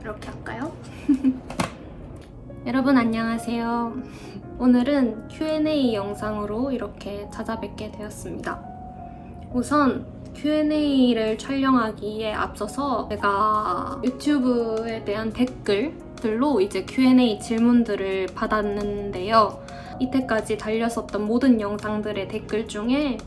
이렇게 할까요? 여러분 안녕하세요. 오늘은 Q&A 영상으로 이렇게 찾아뵙게 되었습니다. 우선 Q&A를 촬영하기에 앞서서 제가 유튜브에 대한 댓글들로 이제 Q&A 질문들을 받았는데요. 이때까지 달렸었던 모든 영상들의 댓글 중에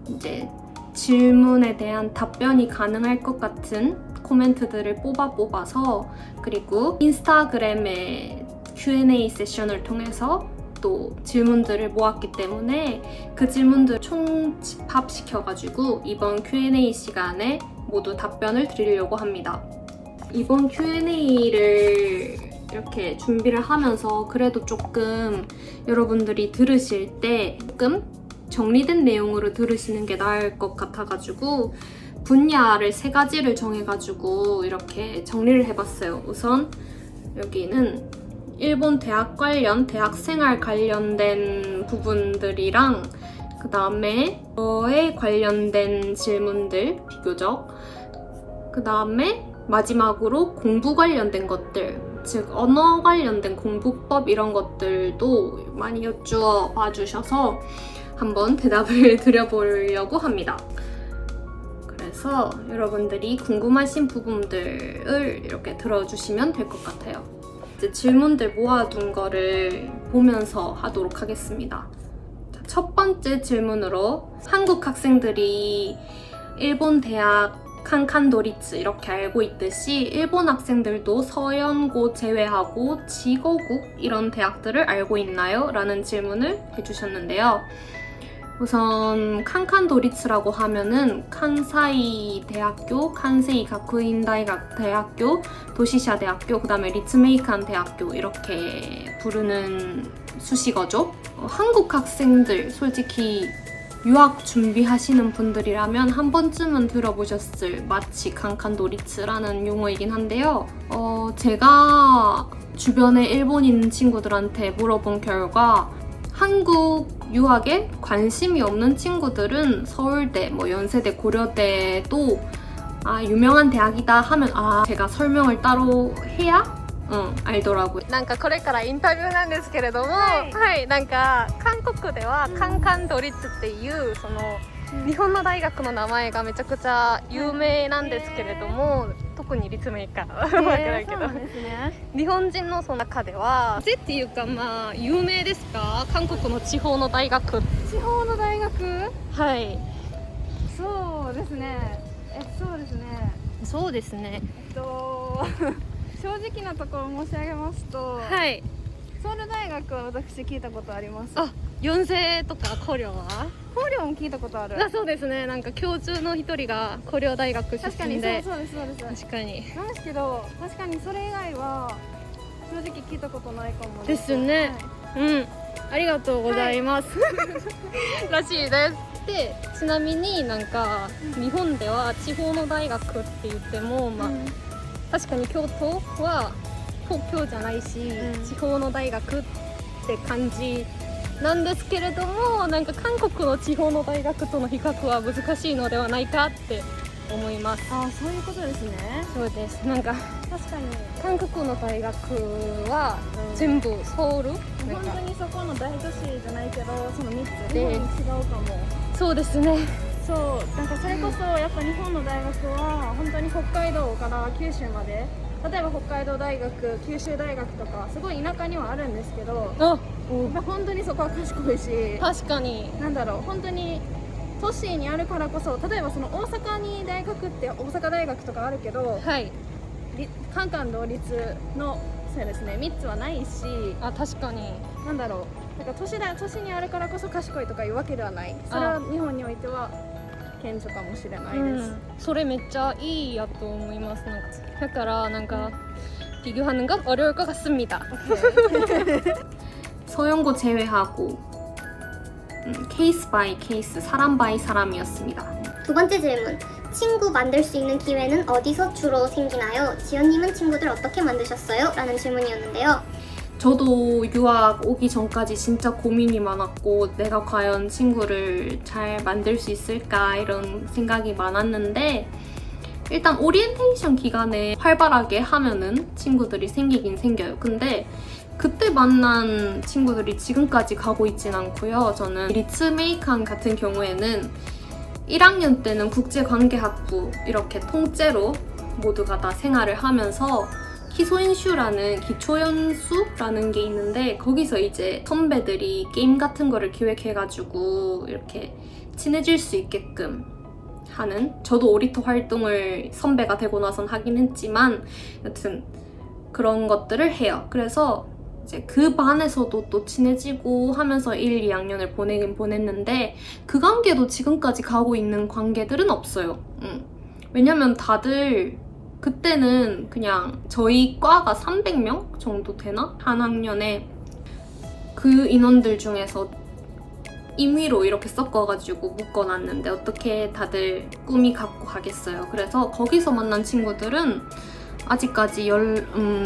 이제 질문에 대한 답변이 가능할 것 같은 코멘트들을 뽑아서 그리고 인스타그램의 Q&A 세션을 통해서 또 질문들을 모았기 때문에 그 질문들 총집합시켜가지고 이번 Q&A 시간에 모두 답변을 드리려고 합니다. 이번 Q&A를 이렇게 준비를 하면서 그래도 조금 여러분들이 들으실 때 조금 정리된 내용으로 들으시는 게 나을 것 같아가지고 분야를 3가지를 정해가지고 이렇게 정리를 해봤어요. 우선 여기는 일본 대학 관련, 대학생활 관련된 부분들이랑 그 다음에 저에 관련된 질문들 비교적 그 다음에 마지막으로 공부 관련된 것들 즉 언어 관련된 공부법 이런 것들도 많이 여쭈어 봐주셔서 한번 대답을 드려보려고 합니다. 그래서 여러분들이 궁금하신 부분들을 이렇게 들어주시면 될 것 같아요. 이제 질문들 모아둔 거를 보면서 하도록 하겠습니다. 자, 첫 번째 질문으로 한국 학생들이 일본 대학 칸칸도리츠 이렇게 알고 있듯이 일본 학생들도 서연고 제외하고 지거국 이런 대학들을 알고 있나요? 라는 질문을 해주셨는데요. 우선 칸칸도리츠라고 하면은 칸사이 대학교, 칸세이 가쿠인 다이각 대학교, 도시샤 대학교, 그 다음에 리츠메이칸 대학교 이렇게 부르는 수식어죠. 한국 학생들 솔직히 유학 준비하시는 분들이라면 한 번쯤은 들어보셨을 마치 칸칸도리츠라는 용어이긴 한데요. 제가 주변에 일본인 친구들한테 물어본 결과 한국 유학에 관심이 없는 친구들은 서울대, 연세대, 고려대도 유명한 대학이다 하면 제가 설명을 따로 해야 알더라고요. なんかこれからインタビューなんですけれども、はいなんか韓国ではカンカンドリッツっていうその日本の大学の名前がめちゃくちゃ有名なんですけれども、特に立命館わからんけど、日本人のその中ではっていうか有名ですか？韓国の地方の大学。地方の大学？はい。そうですね。そうですね。正直なところ申し上げますと、はい。ソウル大学は私聞いたことあります。四世とか古陵は？高陵も聞いたことある。そうですね。なんか教授の一人が古陵大学出確かに身で。そうです。確かに。なんですけど、確かにそれ以外は正直聞いたことないかもでです。すね。ありがとうございます。らしいです。で、ちなみになんか日本では地方の大学って言っても、確かに京都は東京じゃないし、地方の大学って感じなんですけれども、なんか韓国の地方の大学との比較は難しいのではないかって思います。そういうことですね。そうです。なんか確かに韓国の大学は全部ソウル、本当にそこの大都市じゃないけど、その3つで日本に違うかも。そうですね。そうなんかそれこそやっぱ日本の大学は本当に北海道から九州まで、例えば北海道大学、九州大学とかすごい田舎にはあるんですけど、やっぱ本当にそこは賢いし、確かに本当に都市にあるからこそ、例えばその大阪に大学って大阪大学とかあるけど、カンカン同率のそうですね3つはないし、確かになんか都市にあるからこそ賢いとかいうわけではない。それは日本においては顕著かもしれないです。それめっちゃいいやと思います。なんかだからなんか비교하는 건 어려울 것 같습니다. 서연고 제외하고 케이스 바이 케이스, 사람 바이 사람이었습니다. 두 번째 질문. 친구 만들 수 있는 기회는 어디서 주로 생기나요? 지연님은 친구들 어떻게 만드셨어요? 라는 질문이었는데요. 저도 유학 오기 전까지 진짜 고민이 많았고 내가 과연 친구를 잘 만들 수 있을까 이런 생각이 많았는데 일단 오리엔테이션 기간에 활발하게 하면은 친구들이 생기긴 생겨요. 근데 그때 만난 친구들이 지금까지 가고 있진 않고요. 저는 리츠메이칸 같은 경우에는 1학년 때는 국제관계학부 이렇게 통째로 모두가 다 생활을 하면서 키소인슈라는 기초연수라는 게 있는데 거기서 이제 선배들이 게임 같은 거를 기획해가지고 이렇게 친해질 수 있게끔 하는, 저도 오리터 활동을 선배가 되고 나선 하긴 했지만 여튼 그런 것들을 해요. 그래서 이제 그 반에서도 또 친해지고 하면서 1, 2학년을 보내긴 보냈는데 그 관계도 지금까지 가고 있는 관계들은 없어요. 왜냐면 다들 그때는 그냥 저희 과가 300명 정도 되나? 한 학년에 그 인원들 중에서 임의로 이렇게 섞어가지고 묶어놨는데 어떻게 다들 꿈이 갖고 가겠어요. 그래서 거기서 만난 친구들은 아직까지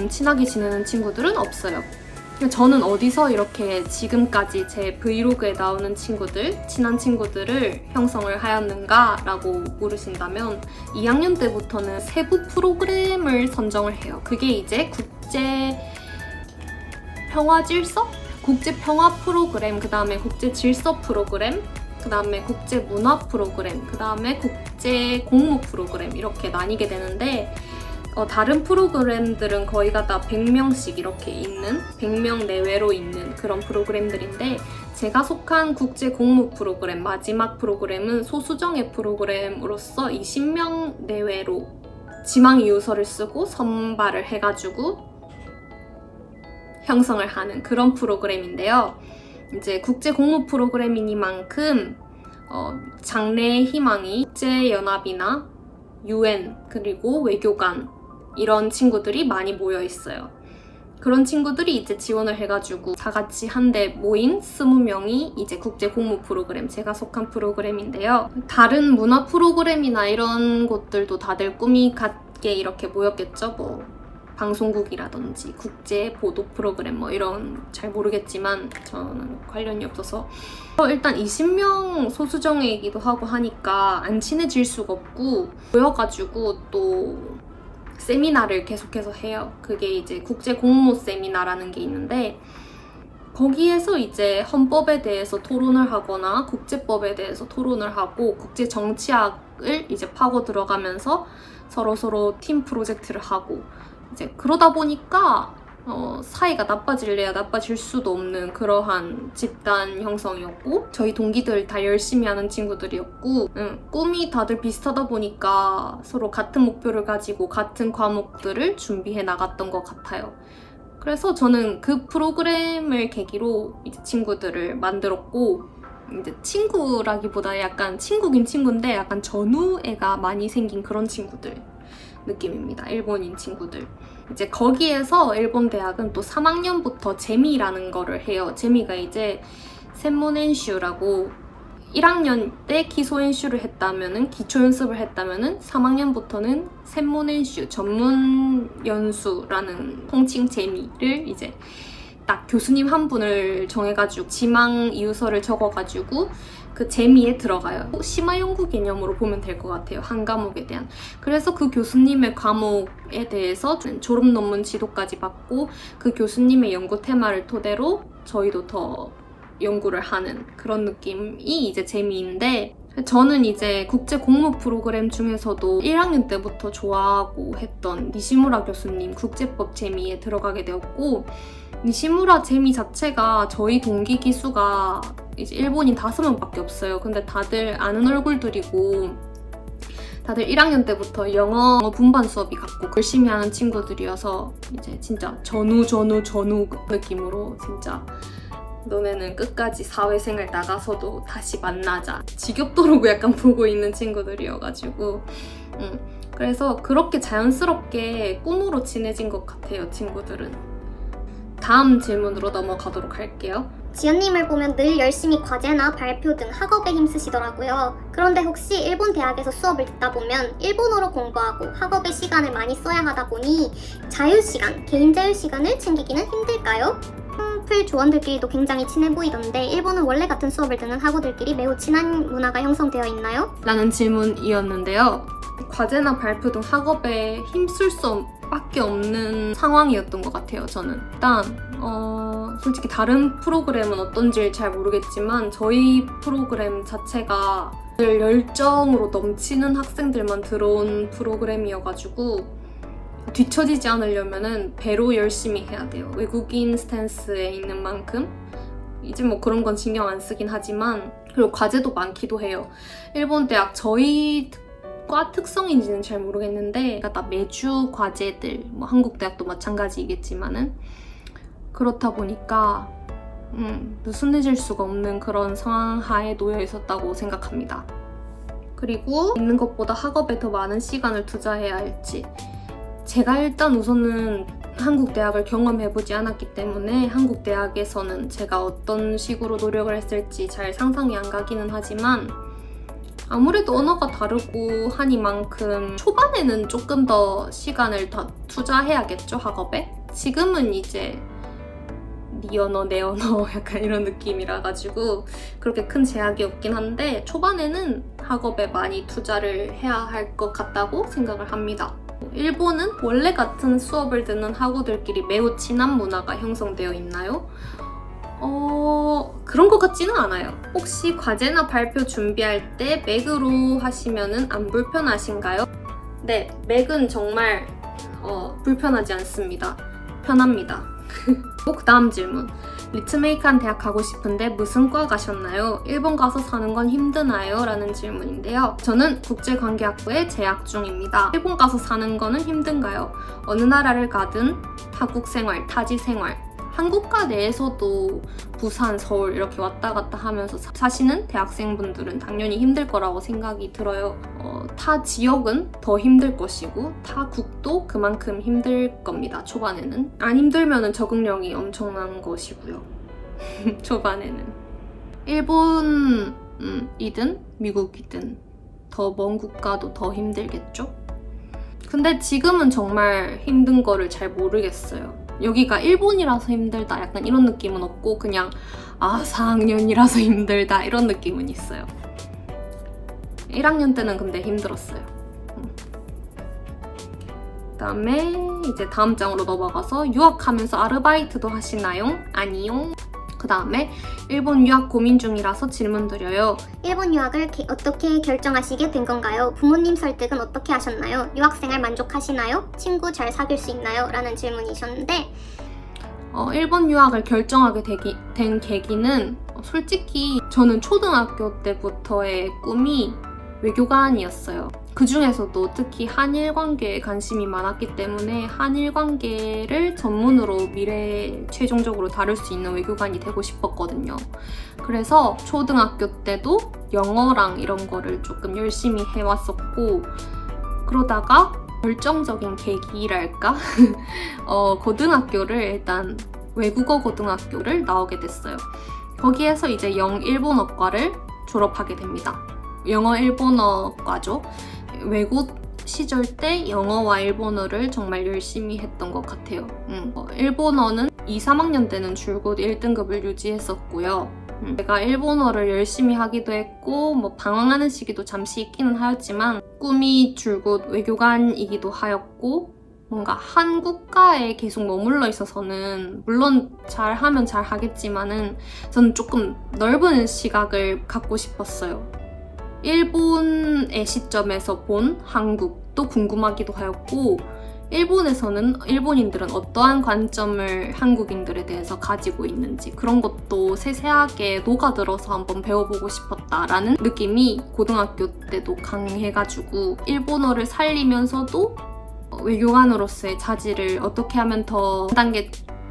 친하게 지내는 친구들은 없어요. 저는 어디서 이렇게 지금까지 제 브이로그에 나오는 친구들, 친한 친구들을 형성을 하였는가 라고 물으신다면 2학년 때부터는 세부 프로그램을 선정을 해요. 그게 이제 국제평화질서? 국제평화 프로그램, 그 다음에 국제질서 프로그램, 그 다음에 국제문화 프로그램, 그 다음에 국제공무 프로그램 이렇게 나뉘게 되는데 다른 프로그램들은 거의가 다 100명씩 이렇게 있는, 100명 내외로 있는 그런 프로그램들인데 제가 속한 국제공무 프로그램, 마지막 프로그램은 소수정예 프로그램으로서 20명 내외로 지망 이유서를 쓰고 선발을 해가지고 형성을 하는 그런 프로그램인데요. 이제 국제공무 프로그램이니만큼 장래의 희망이 국제연합이나 UN 그리고 외교관 이런 친구들이 많이 모여 있어요. 그런 친구들이 이제 지원을 해가지고 다 같이 한데 모인 20명이 이제 국제공무 프로그램, 제가 속한 프로그램인데요. 다른 문화 프로그램이나 이런 곳들도 다들 꿈이 같게 이렇게 모였겠죠. 뭐 방송국이라든지 국제 보도 프로그램 뭐 이런 잘 모르겠지만 저는 관련이 없어서 일단 20명 소수정예이기도 하고 하니까 안 친해질 수가 없고 모여가지고 또 세미나를 계속해서 해요. 그게 이제 국제공모 세미나라는 게 있는데 거기에서 이제 헌법에 대해서 토론을 하거나 국제법에 대해서 토론을 하고 국제 정치학을 이제 파고 들어가면서 서로 팀 프로젝트를 하고 이제 그러다 보니까 사이가 나빠질래야 나빠질 수도 없는 그러한 집단 형성이었고 저희 동기들 다 열심히 하는 친구들이었고 꿈이 다들 비슷하다 보니까 서로 같은 목표를 가지고 같은 과목들을 준비해 나갔던 것 같아요. 그래서 저는 그 프로그램을 계기로 이제 친구들을 만들었고 이제 친구라기보다 약간 친구긴 친구인데 약간 전우애가 많이 생긴 그런 친구들 느낌입니다. 일본인 친구들. 이제 거기에서 일본 대학은 또 3학년부터 제미라는 거를 해요. 제미가 이제 센모넨슈라고 1학년 때 기소연수를 했다면은 기초 연습을 했다면은 3학년부터는 센모넨슈 전문 연수라는 통칭 제미를 이제 딱 교수님 한 분을 정해가지고 지망 이유서를 적어가지고 그 재미에 들어가요. 심화 연구 개념으로 보면 될 것 같아요. 한 과목에 대한. 그래서 그 교수님의 과목에 대해서 졸업 논문 지도까지 받고 그 교수님의 연구 테마를 토대로 저희도 더 연구를 하는 그런 느낌이 이제 재미인데 저는 이제 국제 공무 프로그램 중에서도 1학년 때부터 좋아하고 했던 니시무라 교수님 국제법 재미에 들어가게 되었고 니시무라 재미 자체가 저희 동기 기수가 이제 일본인 5명밖에 없어요. 근데 다들 아는 얼굴들이고 다들 1학년 때부터 영어 분반 수업이 같고 열심히 하는 친구들이어서 이제 진짜 전우 느낌으로 진짜 너네는 끝까지 사회생활 나가서도 다시 만나자 지겹도록 약간 보고 있는 친구들이어가지고 그래서 그렇게 자연스럽게 꿈으로 친해진 것 같아요. 친구들은. 다음 질문으로 넘어가도록 할게요. 지연님을 보면 늘 열심히 과제나 발표 등 학업에 힘쓰시더라고요. 그런데 혹시 일본 대학에서 수업을 듣다 보면 일본어로 공부하고 학업에 시간을 많이 써야 하다 보니 자유시간, 개인 자유시간을 챙기기는 힘들까요? 풀 조원들끼리도 굉장히 친해 보이던데 일본은 원래 같은 수업을 듣는 학우들끼리 매우 친한 문화가 형성되어 있나요? 라는 질문이었는데요. 과제나 발표 등 학업에 힘쓸 수밖에 없는 상황이었던 것 같아요. 저는 일단 솔직히 다른 프로그램은 어떤지 잘 모르겠지만 저희 프로그램 자체가 열정으로 넘치는 학생들만 들어온 프로그램이어가지고 뒤처지지 않으려면은 배로 열심히 해야 돼요. 외국인 스탠스에 있는 만큼 이제 뭐 그런 건 신경 안 쓰긴 하지만, 그리고 과제도 많기도 해요. 일본 대학 저희 과 특성인지는 잘 모르겠는데 다 매주 과제들, 뭐 한국 대학도 마찬가지이겠지만은 그렇다 보니까 느슨해질 수가 없는 그런 상황 하에 놓여 있었다고 생각합니다. 그리고 있는 것보다 학업에 더 많은 시간을 투자해야 할지, 제가 일단 우선은 한국 대학을 경험해보지 않았기 때문에 한국 대학에서는 제가 어떤 식으로 노력을 했을지 잘 상상이 안 가기는 하지만, 아무래도 언어가 다르고 하니만큼 초반에는 조금 더 시간을 더 투자해야겠죠, 학업에. 지금은 이제 네 언어 내 언어 약간 이런 느낌이라 가지고 그렇게 큰 제약이 없긴 한데, 초반에는 학업에 많이 투자를 해야 할 것 같다고 생각을 합니다. 일본은 원래 같은 수업을 듣는 학우들끼리 매우 친한 문화가 형성되어 있나요? 그런 것 같지는 않아요. 혹시 과제나 발표 준비할 때 맥으로 하시면은 안 불편하신가요? 네, 맥은 정말 불편하지 않습니다. 편합니다. 그 다음 질문. 리츠메이칸 대학 가고 싶은데 무슨 과 가셨나요? 일본 가서 사는 건 힘드나요? 라는 질문인데요. 저는 국제관계학부에 재학 중입니다. 일본 가서 사는 거는 힘든가요? 어느 나라를 가든 타국 생활, 타지 생활, 한국과 내에서도 부산, 서울 이렇게 왔다 갔다 하면서 사시는 대학생분들은 당연히 힘들 거라고 생각이 들어요. 타 지역은 더 힘들 것이고 타 국도 그만큼 힘들 겁니다. 초반에는. 안 힘들면 적응력이 엄청난 것이고요. 초반에는. 일본이든 미국이든 더 먼 국가도 더 힘들겠죠? 근데 지금은 정말 힘든 거를 잘 모르겠어요. 여기가 일본이라서 힘들다 약간 이런 느낌은 없고 그냥 4학년이라서 힘들다 이런 느낌은 있어요. 1학년 때는 근데 힘들었어요. 그다음에 이제 다음 장으로 넘어가서 유학하면서 아르바이트도 하시나요? 아니요. 그 다음에 일본 유학 고민 중이라서 질문 드려요. 일본 유학을 어떻게 결정하시게 된 건가요? 부모님 설득은 어떻게 하셨나요? 유학생활 만족하시나요? 친구 잘 사귈 수 있나요? 라는 질문이셨는데, 일본 유학을 결정하게 된 계기는 솔직히 저는 초등학교 때부터의 꿈이 외교관이었어요. 그 중에서도 특히 한일 관계에 관심이 많았기 때문에 한일 관계를 전문으로 미래에 최종적으로 다룰 수 있는 외교관이 되고 싶었거든요. 그래서 초등학교 때도 영어랑 이런 거를 조금 열심히 해왔었고, 그러다가 결정적인 계기랄까? 고등학교를 일단 외국어 고등학교를 나오게 됐어요. 거기에서 이제 일본어과를 졸업하게 됩니다. 영어 일본어과죠. 외국 시절 때 영어와 일본어를 정말 열심히 했던 것 같아요. 일본어는 2, 3학년 때는 줄곧 1등급을 유지했었고요. 제가 일본어를 열심히 하기도 했고 뭐 방황하는 시기도 잠시 있기는 하였지만 꿈이 줄곧 외교관이기도 하였고, 뭔가 한 국가에 계속 머물러 있어서는 물론 잘하면 잘하겠지만은 저는 조금 넓은 시각을 갖고 싶었어요. 일본의 시점에서 본 한국도 궁금하기도 하였고, 일본에서는 일본인들은 어떠한 관점을 한국인들에 대해서 가지고 있는지 그런 것도 세세하게 녹아들어서 한번 배워보고 싶었다라는 느낌이 고등학교 때도 강해가지고, 일본어를 살리면서도 외교관으로서의 자질을 어떻게 하면 더 한 단계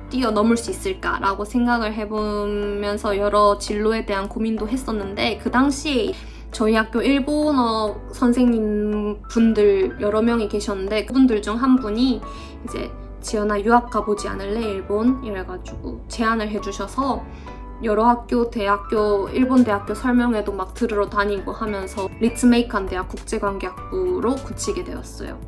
뛰어넘을 수 있을까라고 생각을 해보면서 여러 진로에 대한 고민도 했었는데, 그 당시에 저희 학교 일본어 선생님 분들 여러 명이 계셨는데 그분들 중 한 분이 이제 지연아 유학 가보지 않을래 일본? 이래가지고 제안을 해주셔서 여러 학교, 대학교, 일본 대학교 설명회도 막 들으러 다니고 하면서 리츠메이칸 대학 국제관계학부로 굳히게 되었어요.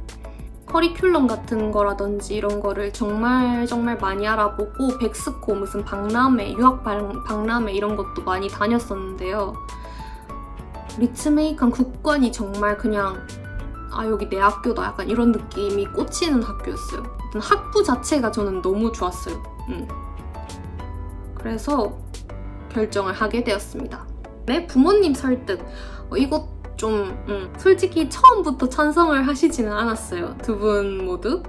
커리큘럼 같은 거라든지 이런 거를 정말 많이 알아보고 백스코 무슨 박람회, 유학 박람회 이런 것도 많이 다녔었는데요. 리츠메이칸 국관이 정말 그냥 아 여기 내 학교다 약간 이런 느낌이 꽂히는 학교였어요. 학부 자체가 저는 너무 좋았어요. 그래서 결정을 하게 되었습니다. 네, 부모님 설득. 이것 좀 솔직히 처음부터 찬성을 하시지는 않았어요. 두 분 모두.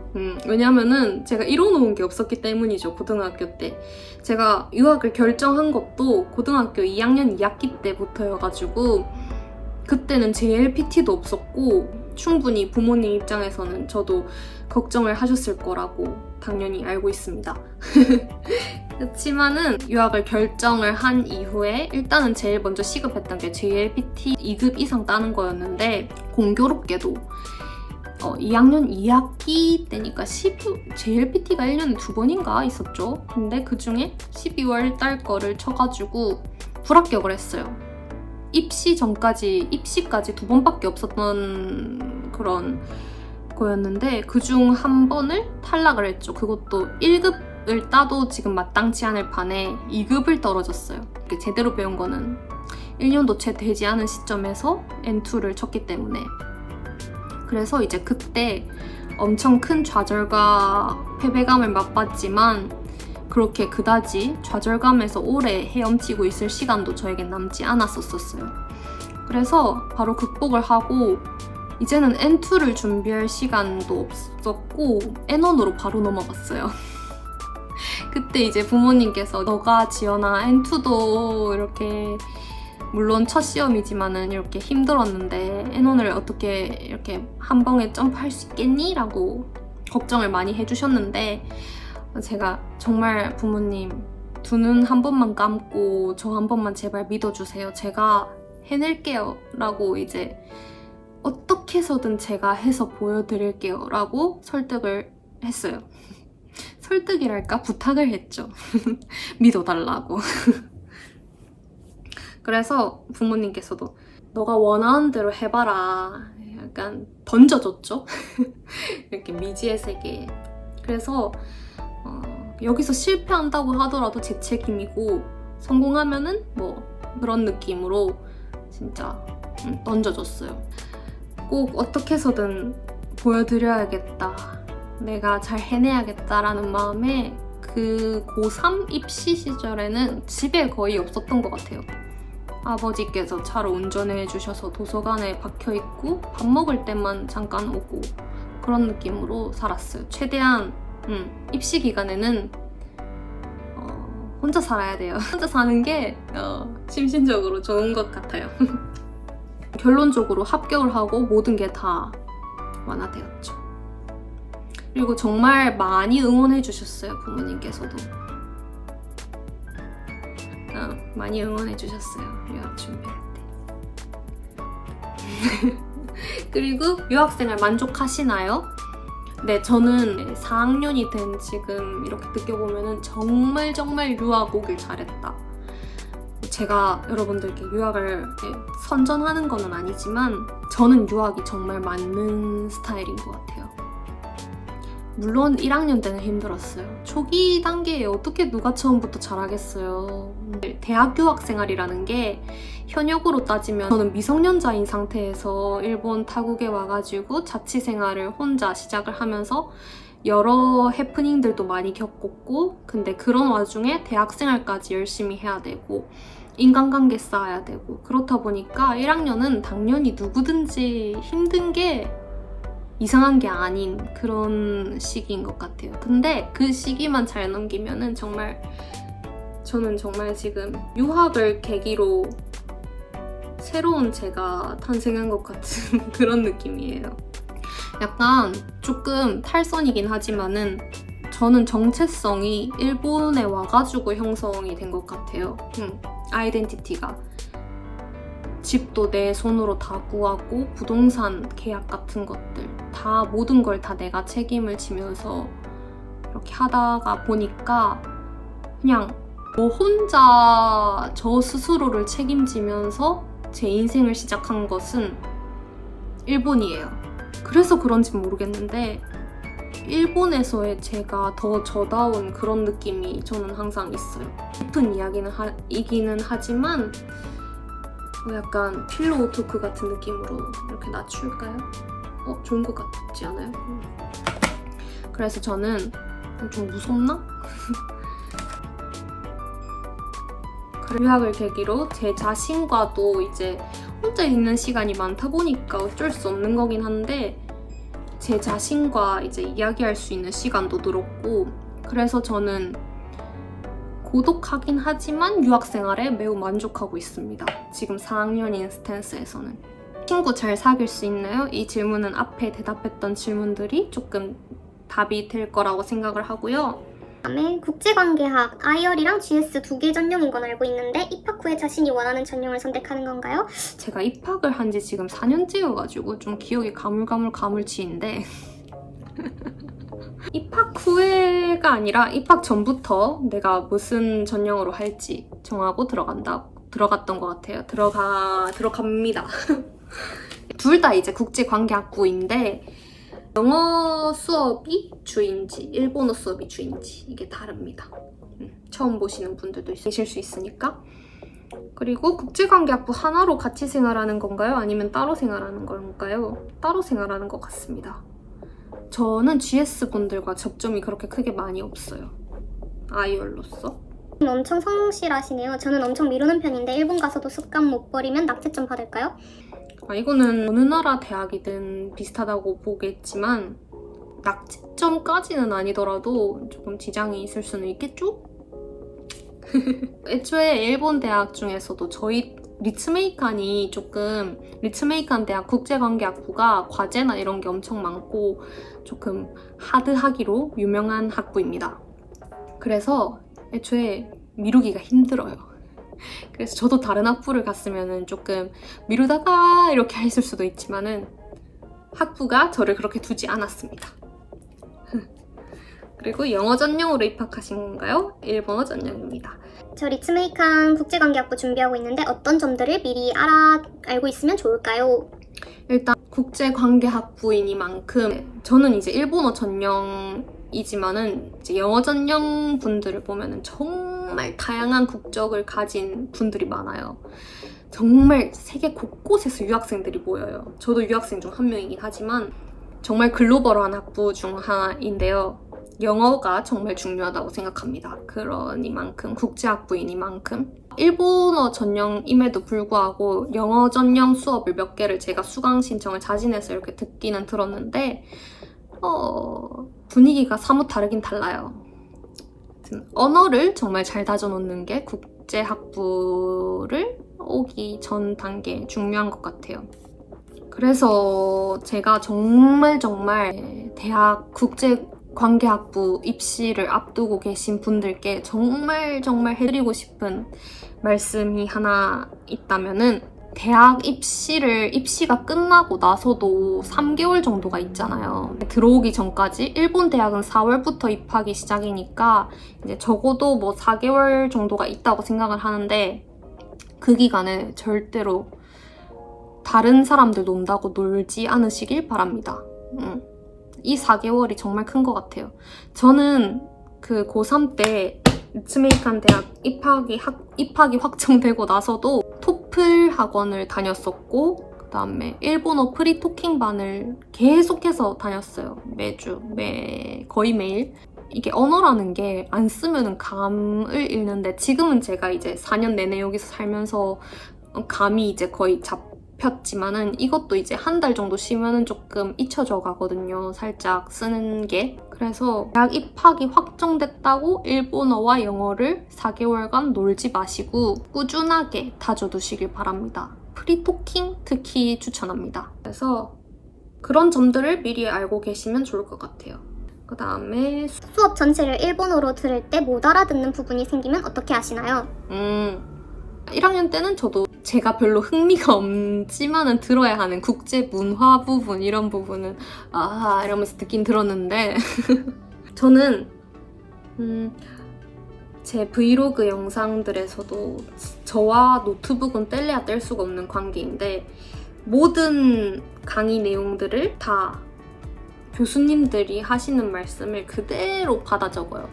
왜냐면은 제가 이뤄놓은 게 없었기 때문이죠. 고등학교 때. 제가 유학을 결정한 것도 고등학교 2학년 2학기 때부터여가지고 그때는 JLPT도 없었고 충분히 부모님 입장에서는 저도 걱정을 하셨을 거라고 당연히 알고 있습니다. 그렇지만은 유학을 결정을 한 이후에 일단은 제일 먼저 시급했던 게 JLPT 2급 이상 따는 거였는데 공교롭게도 2학년 2학기 때니까 JLPT가 1년에 2번인가 있었죠. 근데 그중에 12월 달 거를 쳐가지고 불합격을 했어요. 입시까지 2번밖에 없었던 그런 거였는데 그중 한 번을 탈락을 했죠. 그것도 1급을 따도 지금 마땅치 않을 판에 2급을 떨어졌어요. 제대로 배운 거는 1년도 채 되지 않은 시점에서 N2를 쳤기 때문에. 그래서 이제 그때 엄청 큰 좌절과 패배감을 맛봤지만 그렇게 그다지 좌절감에서 오래 헤엄치고 있을 시간도 저에겐 남지 않았었어요. 그래서 바로 극복을 하고 이제는 N2를 준비할 시간도 없었고 N1으로 바로 넘어갔어요. 그때 이제 부모님께서 너가 지연아 N2도 이렇게 물론 첫 시험이지만은 이렇게 힘들었는데 N1을 어떻게 이렇게 한 방에 점프할 수 있겠니? 라고 걱정을 많이 해주셨는데 제가 정말 부모님 두 눈 한 번만 감고 저 한 번만 제발 믿어주세요. 제가 해낼게요. 라고 이제 어떻게 해서든 제가 해서 보여드릴게요. 라고 설득을 했어요. 설득이랄까? 부탁을 했죠. 믿어달라고. 그래서 부모님께서도 너가 원하는 대로 해봐라. 약간 던져줬죠. 이렇게 미지의 세계에. 그래서 여기서 실패한다고 하더라도 제 책임이고 성공하면은 뭐 그런 느낌으로 진짜 던져줬어요. 꼭 어떻게 해서든 보여드려야겠다. 내가 잘 해내야겠다라는 마음에 그 고3 입시 시절에는 집에 거의 없었던 것 같아요. 아버지께서 차로 운전해 주셔서 도서관에 박혀있고 밥 먹을 때만 잠깐 오고 그런 느낌으로 살았어요. 최대한 입시 기간에는 혼자 살아야 돼요. 혼자 사는 게 심신적으로 좋은 것 같아요. 결론적으로 합격을 하고 모든 게 다 완화되었죠. 그리고 정말 많이 응원해 주셨어요. 부모님께서도 많이 응원해 주셨어요. 유학 준비할 때. 그리고 유학생활 만족하시나요? 네, 저는 4학년이 된 지금 이렇게 느껴보면 정말 유학 오길 잘했다. 제가 여러분들께 유학을 선전하는 건 아니지만 저는 유학이 정말 맞는 스타일인 것 같아요. 물론 1학년 때는 힘들었어요. 초기 단계에 어떻게 누가 처음부터 잘하겠어요. 대학 유학 생활이라는 게 현역으로 따지면 저는 미성년자인 상태에서 일본 타국에 와가지고 자취 생활을 혼자 시작을 하면서 여러 해프닝들도 많이 겪었고 근데 그런 와중에 대학 생활까지 열심히 해야 되고 인간관계 쌓아야 되고 그렇다 보니까 1학년은 당연히 누구든지 힘든 게 이상한 게 아닌 그런 시기인 것 같아요. 근데 그 시기만 잘 넘기면은 정말 저는 정말 지금 유학을 계기로 새로운 제가 탄생한 것 같은 그런 느낌이에요. 약간 조금 탈선이긴 하지만은 저는 정체성이 일본에 와가지고 형성이 된 것 같아요. 아이덴티티가. 집도 내 손으로 다 구하고 부동산 계약 같은 것들 다 모든 걸 다 내가 책임을 지면서 이렇게 하다가 보니까 그냥 뭐 혼자 저 스스로를 책임지면서 제 인생을 시작한 것은 일본이에요. 그래서 그런지 모르겠는데 일본에서의 제가 더 저다운 그런 느낌이 저는 항상 있어요. 깊은 이야기는 하지만 약간 필로우 토크 같은 느낌으로 이렇게 낮출까요? 좋은 것 같지 않아요? 그래서 저는 좀 무섭나? 유학을 계기로 제 자신과도 이제 혼자 있는 시간이 많다 보니까 어쩔 수 없는 거긴 한데 제 자신과 이제 이야기할 수 있는 시간도 늘었고 그래서 저는 고독하긴 하지만 유학 생활에 매우 만족하고 있습니다. 지금 4학년인 스탠스에서는. 친구 잘 사귈 수 있나요? 이 질문은 앞에 대답했던 질문들이 조금 답이 될 거라고 생각을 하고요. 다음에 국제관계학, IEL이랑 GS 2개 전형인 건 알고 있는데 입학 후에 자신이 원하는 전형을 선택하는 건가요? 제가 입학을 한 지 지금 4년째여가지고 좀 기억이 가물치인데 입학 후에가 아니라 입학 전부터 내가 무슨 전형으로 할지 정하고 들어갔던 것 같아요. 들어갑니다. 둘 다 이제 국제관계학부인데 영어 수업이 주인지 일본어 수업이 주인지 이게 다릅니다. 처음 보시는 분들도 계실 수 있으니까. 그리고 국제관계학부 하나로 같이 생활하는 건가요? 아니면 따로 생활하는 건가요? 따로 생활하는 것 같습니다. 저는 GS 분들과 접점이 그렇게 크게 많이 없어요. IEL로서. 엄청 성실하시네요. 저는 엄청 미루는 편인데 일본 가서도 습관 못 버리면 낙제점 받을까요? 이거는 어느 나라 대학이든 비슷하다고 보겠지만 낙제점까지는 아니더라도 조금 지장이 있을 수는 있겠죠? 애초에 일본 대학 중에서도 저희 리츠메이칸 대학 국제관계학부가 과제나 이런 게 엄청 많고 조금 하드하기로 유명한 학부입니다. 그래서 애초에 미루기가 힘들어요. 그래서 저도 다른 학부를 갔으면 조금 미루다가 이렇게 했을 수도 있지만은 학부가 저를 그렇게 두지 않았습니다. 그리고 영어 전형으로 입학하신 건가요? 일본어 전형입니다. 저 리츠메이칸 국제관계학부 준비하고 있는데 어떤 점들을 미리 알고 있으면 좋을까요? 일단 국제관계학부이니만큼 저는 이제 일본어 전형이지만은 이제 영어 전형 분들을 보면은 정말 다양한 국적을 가진 분들이 많아요. 정말 세계 곳곳에서 유학생들이 모여요. 저도 유학생 중 한 명이긴 하지만 정말 글로벌한 학부 중 하나인데요. 영어가 정말 중요하다고 생각합니다. 그러니만큼 국제학부이니만큼 일본어 전형임에도 불구하고 영어 전형 수업을 몇 개를 제가 수강 신청을 자진해서 이렇게 듣기는 들었는데 분위기가 사뭇 다르긴 달라요. 언어를 정말 잘 다져놓는 게 국제학부를 오기 전 단계에 중요한 것 같아요. 그래서 제가 정말 대학 국제관계학부 입시를 앞두고 계신 분들께 정말 해드리고 싶은 말씀이 하나 있다면은 대학 입시가 끝나고 나서도 3개월 정도가 있잖아요. 들어오기 전까지 일본 대학은 4월부터 입학이 시작이니까 이제 적어도 뭐 4개월 정도가 있다고 생각을 하는데 그 기간에 절대로 다른 사람들 논다고 놀지 않으시길 바랍니다. 이 4개월이 정말 큰 것 같아요. 저는 그 고3 때 리츠메이칸 대학 입학이 확정되고 나서도 토플 학원을 다녔었고 그 다음에 일본어 프리토킹반을 계속해서 다녔어요. 거의 매일. 이게 언어라는 게 안 쓰면 감을 잃는데 지금은 제가 이제 4년 내내 여기서 살면서 감이 이제 거의 잡혔지만은 이것도 이제 한 달 정도 쉬면은 조금 잊혀져 가거든요. 살짝 쓰는 게. 그래서 대학 입학이 확정됐다고 일본어와 영어를 4개월간 놀지 마시고 꾸준하게 다져두시길 바랍니다. 프리토킹 특히 추천합니다. 그래서 그런 점들을 미리 알고 계시면 좋을 것 같아요. 그 다음에 수업 전체를 일본어로 들을 때 못 알아듣는 부분이 생기면 어떻게 하시나요? 1학년 때는 저도 제가 별로 흥미가 없지만은 들어야 하는 국제 문화 부분 이런 부분은 이러면서 듣긴 들었는데 저는 제 브이로그 영상들에서도 저와 노트북은 뗄래야 뗄 수가 없는 관계인데 모든 강의 내용들을 다 교수님들이 하시는 말씀을 그대로 받아 적어요.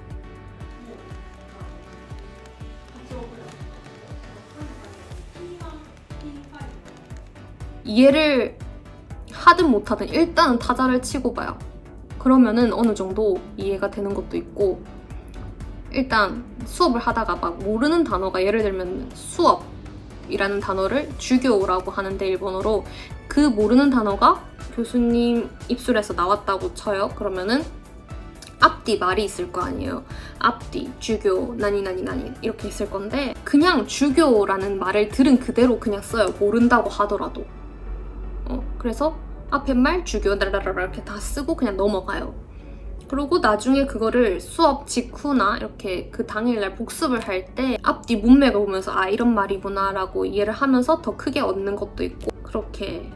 이해를 하든 못하든 일단은 타자를 치고 봐요. 그러면은 어느 정도 이해가 되는 것도 있고, 일단 수업을 하다가 막 모르는 단어가, 예를 들면 수업이라는 단어를 주교라고 하는데 일본어로, 그 모르는 단어가 교수님 입술에서 나왔다고 쳐요. 그러면은 앞뒤 말이 있을 거 아니에요. 앞뒤, 주교, 나니 이렇게 있을 건데, 그냥 주교라는 말을 들은 그대로 그냥 써요. 모른다고 하더라도. 그래서 앞에 말 주교 라라라라 이렇게 다 쓰고 그냥 넘어가요. 그리고 나중에 그거를 수업 직후나 이렇게 그 당일날 복습을 할 때 앞뒤 문맥을 보면서 아, 이런 말이구나 라고 이해를 하면서 더 크게 얻는 것도 있고, 그렇게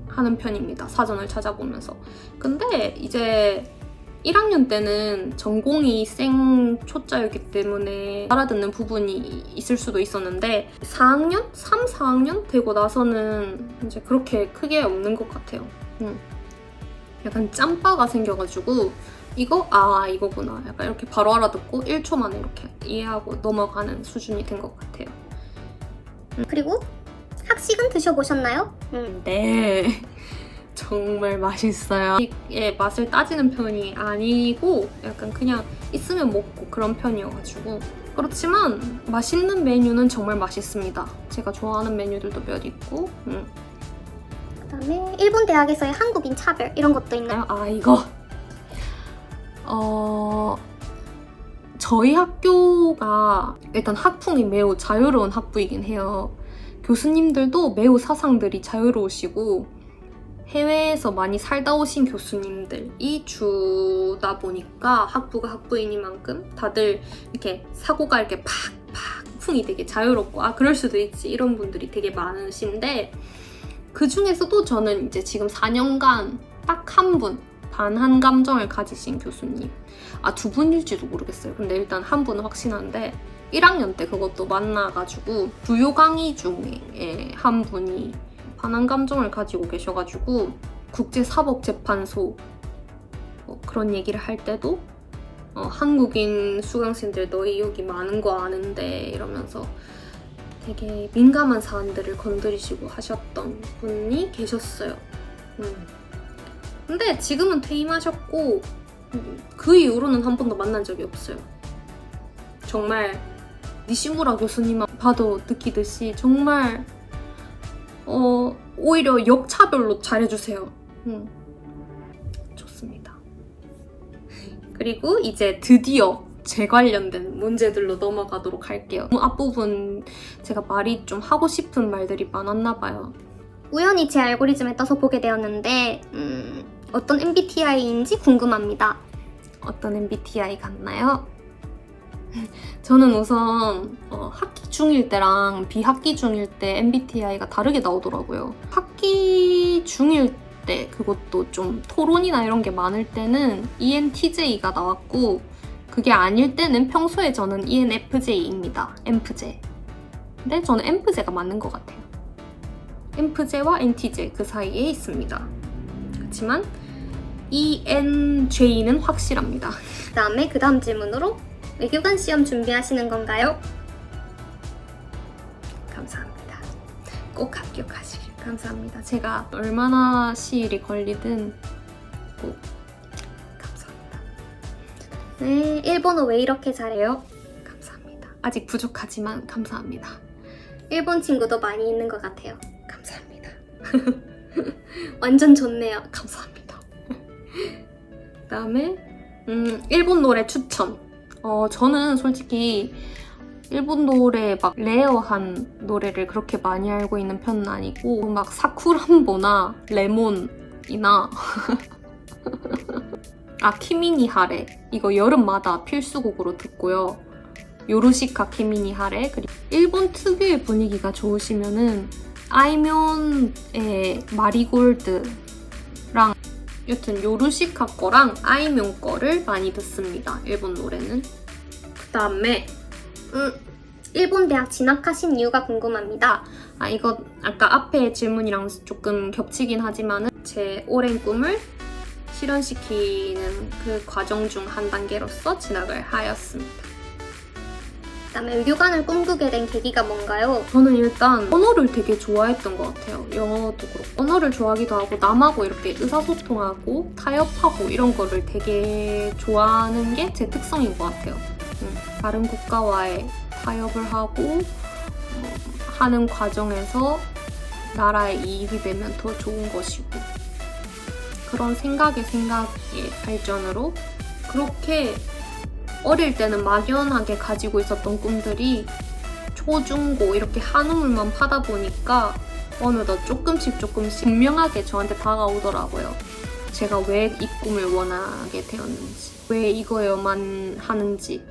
하는 편입니다. 사전을 찾아보면서. 근데 이제 1학년 때는 전공이 생초짜였기 때문에 알아듣는 부분이 있을 수도 있었는데 4학년? 3, 4학년 되고 나서는 이제 그렇게 크게 없는 것 같아요. 약간 짬바가 생겨가지고 이거? 아, 이거구나. 약간 이렇게 바로 알아듣고 1초 만에 이렇게 이해하고 넘어가는 수준이 된 것 같아요. 그리고 학식은 드셔보셨나요? 네. 정말 맛있어요. 의 맛을 따지는 편이 아니고 약간 그냥 있으면 먹고 그런 편이어가지고, 그렇지만 맛있는 메뉴는 정말 맛있습니다. 제가 좋아하는 메뉴들도 몇 있고. 그다음에 일본 대학에서의 한국인 차별 이런 것도 있나요? 아, 이거 저희 학교가 일단 학풍이 매우 자유로운 학부이긴 해요. 교수님들도 매우 사상들이 자유로우시고 해외에서 많이 살다 오신 교수님들이 주다 보니까 학부가 학부이니만큼 다들 이렇게 사고가 이렇게 팍팍 풍이 되게 자유롭고, 아, 그럴 수도 있지, 이런 분들이 되게 많으신데, 그 중에서도 저는 이제 지금 4년간 딱 한 분, 반한 감정을 가지신 교수님, 아, 2분일지도 모르겠어요. 근데 일단 한 분은 확신한데 1학년 때 그것도 만나가지고 주요 강의 중에 한 분이 반한 감정을 가지고 계셔가지고 국제사법재판소 그런 얘기를 할 때도 한국인 수강생들 너희 여기 많은 거 아는데 이러면서 되게 민감한 사안들을 건드리시고 하셨던 분이 계셨어요. 근데 지금은 퇴임하셨고 그 이후로는 한 번도 만난 적이 없어요. 정말 니시무라 교수님만 봐도 느끼듯이 정말 오히려 역차별로 잘해주세요. 좋습니다. 그리고 이제 드디어 제 관련된 문제들로 넘어가도록 할게요. 앞부분 제가 말이 좀 하고 싶은 말들이 많았나 봐요. 우연히 제 알고리즘에 떠서 보게 되었는데 어떤 MBTI인지 궁금합니다. 어떤 MBTI 같나요? 저는 우선 학기 중일 때랑 비학기 중일 때 MBTI가 다르게 나오더라고요. 학기 중일 때, 그것도 좀 토론이나 이런 게 많을 때는 ENTJ가 나왔고, 그게 아닐 때는 평소에 저는 ENFJ입니다. ENFJ. 근데 저는 ENFJ가 맞는 것 같아요. ENFJ와 NTJ 그 사이에 있습니다. 그렇지만 ENJ는 확실합니다. 그다음에 그 다음 질문으로 외교관 시험 준비하시는 건가요? 감사합니다. 꼭 합격하시길 감사합니다. 제가 얼마나 시일이 걸리든 꼭 감사합니다. 네, 일본어 왜 이렇게 잘해요? 감사합니다. 아직 부족하지만 감사합니다. 일본 친구도 많이 있는 것 같아요. 감사합니다. 완전 좋네요. 감사합니다. 그다음에 일본 노래 추천. 저는 솔직히 일본 노래 막 레어한 노래를 그렇게 많이 알고 있는 편은 아니고, 막 사쿠란보나 레몬이나 키미니 하레, 이거 여름마다 필수곡으로 듣고요. 요루시카 키미니 하레. 그리고 일본 특유의 분위기가 좋으시면은 아이면의 마리골드랑, 여튼 요루시카 거랑 아이면 거를 많이 듣습니다. 일본 노래는. 그다음에 일본 대학 진학하신 이유가 궁금합니다. 이거 아까 앞에 질문이랑 조금 겹치긴 하지만 제 오랜 꿈을 실현시키는 그 과정 중 한 단계로서 진학을 하였습니다. 그다음에 외교관을 꿈꾸게 된 계기가 뭔가요? 저는 일단 언어를 되게 좋아했던 것 같아요. 영어도 그렇고 언어를 좋아하기도 하고 남하고 이렇게 의사소통하고 타협하고 이런 거를 되게 좋아하는 게 제 특성인 것 같아요. 다른 국가와의 타협을 하고 하는 과정에서 나라의 이익이 되면 더 좋은 것이고 그런 생각의 발전으로 그렇게 어릴 때는 막연하게 가지고 있었던 꿈들이 초, 중, 고 이렇게 한우물만 파다 보니까 어느덧 조금씩 분명하게 저한테 다가오더라고요. 제가 왜 이 꿈을 원하게 되었는지, 왜 이거여만 하는지.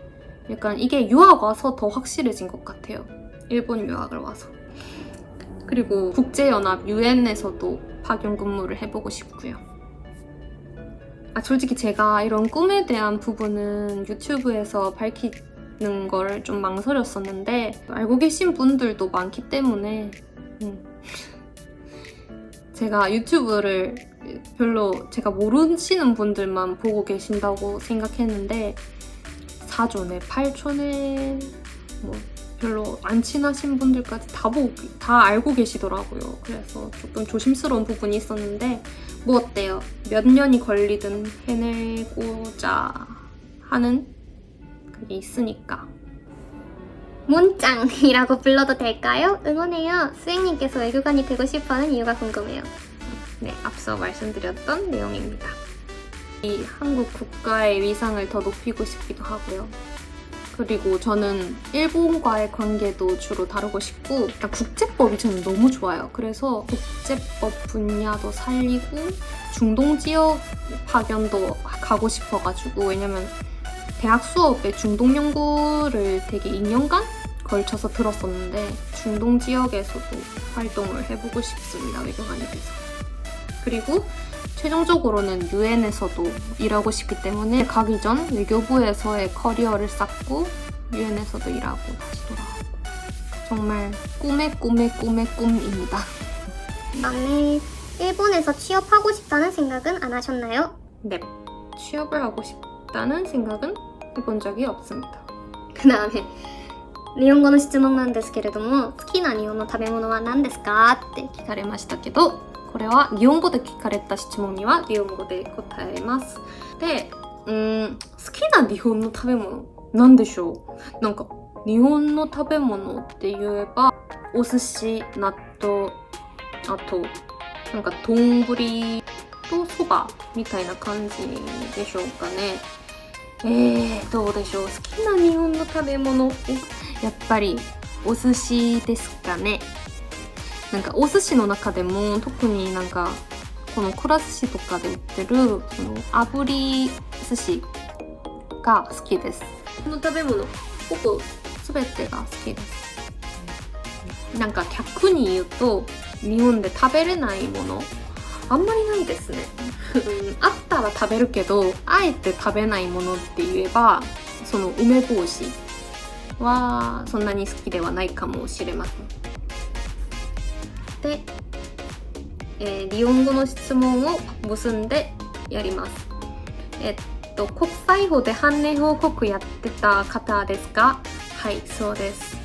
약간 이게 유학 와서 더 확실해진 것 같아요. 일본 유학을 와서. 그리고 국제연합 UN에서도 파견 근무를 해보고 싶고요. 솔직히 제가 이런 꿈에 대한 부분은 유튜브에서 밝히는 걸 좀 망설였었는데 알고 계신 분들도 많기 때문에 제가 유튜브를 별로 제가 모르시는 분들만 보고 계신다고 생각했는데 4조네, 8조네 뭐 별로 안 친하신 분들까지 다 알고 계시더라고요. 그래서 조금 조심스러운 부분이 있었는데 뭐 어때요? 몇 년이 걸리든 해내고자 하는 그게 있으니까. 문짱이라고 불러도 될까요? 응원해요. 수행님께서 외교관이 되고 싶어하는 이유가 궁금해요. 네, 앞서 말씀드렸던 내용입니다. 이 한국 국가의 위상을 더 높이고 싶기도 하고요. 그리고 저는 일본과의 관계도 주로 다루고 싶고 일단 국제법이 저는 너무 좋아요. 그래서 국제법 분야도 살리고 중동 지역 파견도 가고 싶어가지고 왜냐면 대학 수업에 중동 연구를 되게 2년간 걸쳐서 들었었는데 중동 지역에서도 활동을 해보고 싶습니다. 외교관이 돼서. 그리고 최종적으로는 UN에서도 일하고 싶기 때문에 가기 전 외교부에서의 커리어를 쌓고 UN에서도 일하고 다시 돌아오고 정말 꿈의 꿈입니다. 그다음에 일본에서 취업하고 싶다는 생각은 안 하셨나요? 네, 취업을 하고 싶다는 생각은 해본 적이 없습니다. くだめ日本語の質問なんですけれども、好きな日本の食べ物は何ですかって聞かれましたけど、これは日本語で聞かれた質問には日本語で答えます。で、好きな日本の食べ物なんでしょう。なんか日本の食べ物って言えばお寿司、納豆、あとなんか丼とそばみたいな感じでしょうかね。どうでしょう。好きな日本の食べ物やっぱりお寿司ですかね。なんかお寿司の中でも特になんかこのくら寿司とかで売ってるその炙り寿司が好きです。この食べ物ほぼ全てが好きです。なんか逆に言うと日本で食べれないものあんまりないですね。あったら食べるけどあえて食べないものって言えばその梅干しはそんなに好きではないかもしれません。で、日本語の質問を結んでやります。国際法で判例報告やってた方ですか？はい、そうです。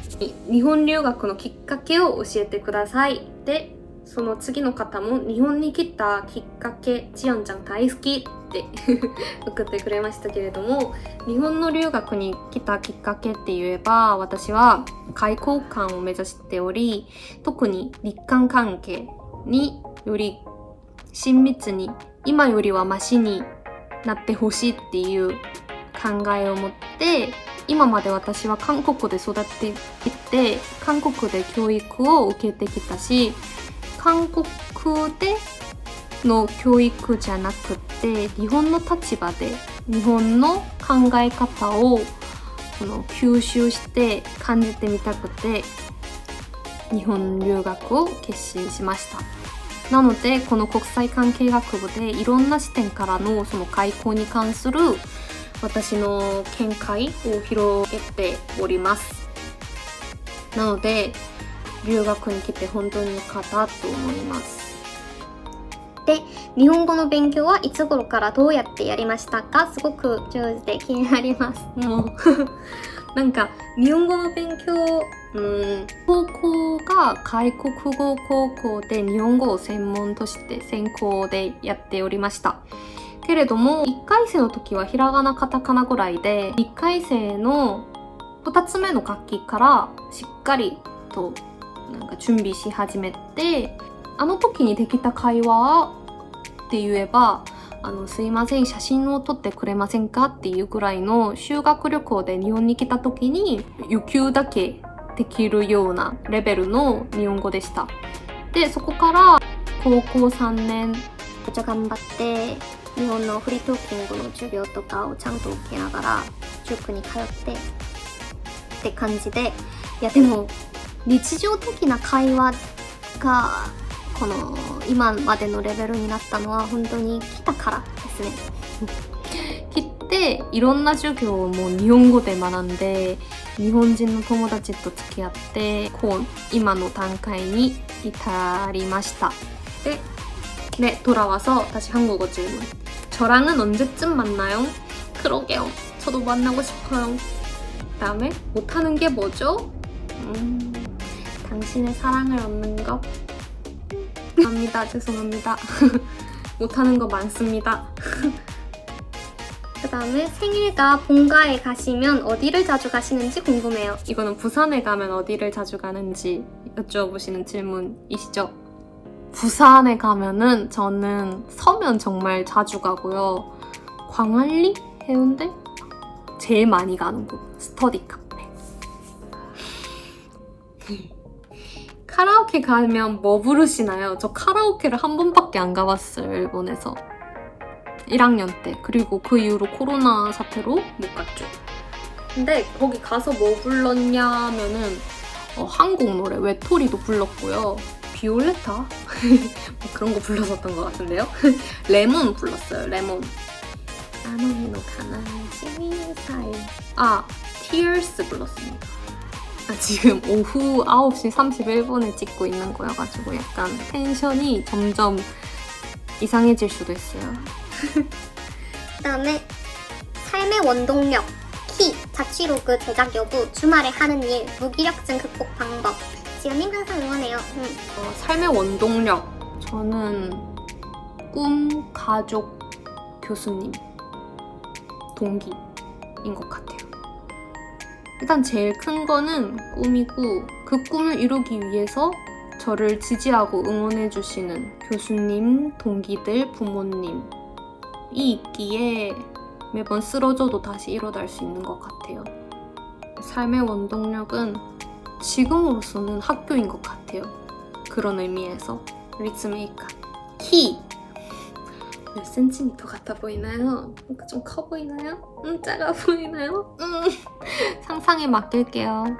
日本留学のきっかけを教えてください。で、その次の方も日本に来たきっかけ、ちよんちゃん大好きって送ってくれましたけれども、日本の留学に来たきっかけって言えば、私は外交官を目指しており、特に日韓関係により親密に、今よりはマシになってほしいっていう考えを持って、今まで私は韓国で育っていて、韓国で教育を受けてきたし、韓国での教育じゃなくて日本の立場で日本の考え方を吸収して感じてみたくて日本留学を決心しました。なのでこの国際関係学部でいろんな視点からのその外交に関する私の見解を広げております。なので留学に来て本当に良かったと思います。で、日本語の勉強はいつ頃からどうやってやりましたか？すごく上手で気になります。もうなんか日本語の勉強、高校が外国語高校で日本語を専門として専攻でやっておりました。けれども1回生の時はひらがなカタカナぐらいで、1回生の2つ目の学期からしっかりとなんか準備し始めて、あの時にできた会話って言えば、すいません写真を撮ってくれませんかっていうぐらいの修学旅行で日本に来た時に余裕だけできるようなレベルの日本語でした。でそこから高校3年めっちゃ頑張って日本のフリートーキングの授業とかをちゃんと受けながら塾に通ってって感じで、いやでも日常的な会話がこの今までのレベルになったのは本当に来たからですね。来ていろんな授業をもう日本語で学んで、日本人の友達と付き合って、こう今の段階に至りました。네, 돌아와서 다시 한국어 질문. 저랑은 언제쯤 만나요? 그러게요. 저도 만나고 싶어요. 그다음에 못하는 게 뭐죠? 당신의 사랑을 얻는 것. 죄송합니다. 못하는 거 많습니다. 그 다음에 생일과 본가에 가시면 어디를 자주 가시는지 궁금해요. 이거는 부산에 가면 어디를 자주 가는지 여쭤보시는 질문이시죠? 부산에 가면은 저는 서면 정말 자주 가고요. 광안리? 해운대? 제일 많이 가는 곳. 스터디 카페. 카라오케 가면 뭐 부르시나요? 저 카라오케를 한 번밖에 안 가봤어요, 일본에서. 1학년 때. 그리고 그 이후로 코로나 사태로 못 갔죠. 근데 거기 가서 뭐 불렀냐면은 한국 노래 외톨이도 불렀고요. 비올레타? 뭐 그런 거 불렀었던 것 같은데요. 레몬 불렀어요. 레몬. 아노미노 가나시미 사이. Tears 불렀습니다. 지금 오후 9시 31분에 찍고 있는 거여가지고 약간 텐션이 점점 이상해질 수도 있어요. 그 다음에 삶의 원동력, 키, 자취로그 제작 여부, 주말에 하는 일, 무기력증 극복 방법. 지연님 항상 응원해요. 삶의 원동력. 저는 꿈, 가족, 교수님, 동기인 것 같아요. 일단 제일 큰 거는 꿈이고, 그 꿈을 이루기 위해서 저를 지지하고 응원해주시는 교수님, 동기들, 부모님이 있기에 매번 쓰러져도 다시 일어날 수 있는 것 같아요. 삶의 원동력은 지금으로서는 학교인 것 같아요. 그런 의미에서 리츠메이카. 키! 몇 센티미터 같아 보이나요? 좀 커 보이나요? 작아 보이나요? 상상에 맡길게요.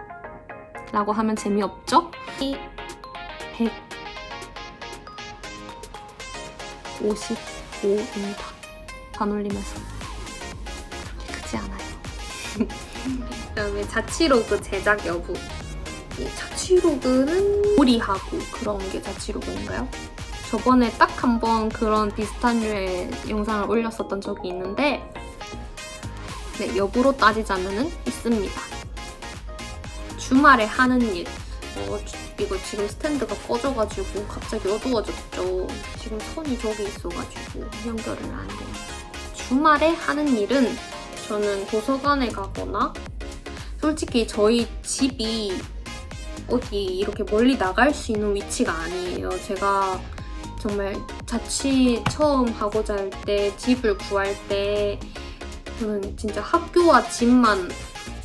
라고 하면 재미없죠? 키 155입니다. 반올림해서. 그렇게 크지 않아요. 그다음에 자취로그 제작 여부. 이 자취로그는 요리하고 그런 게 자취로그인가요? 저번에 딱 한 번 그런 비슷한 류의 영상을 올렸었던 적이 있는데, 네, 여부로 따지자면은 있습니다. 주말에 하는 일. 이거 지금 스탠드가 꺼져가지고 갑자기 어두워졌죠. 지금 선이 저기 있어가지고 연결을 안 돼요. 주말에 하는 일은 저는 도서관에 가거나, 솔직히 저희 집이 어디 이렇게 멀리 나갈 수 있는 위치가 아니에요. 제가 정말 자취 처음 하고자 할 때, 집을 구할 때 저는 진짜 학교와 집만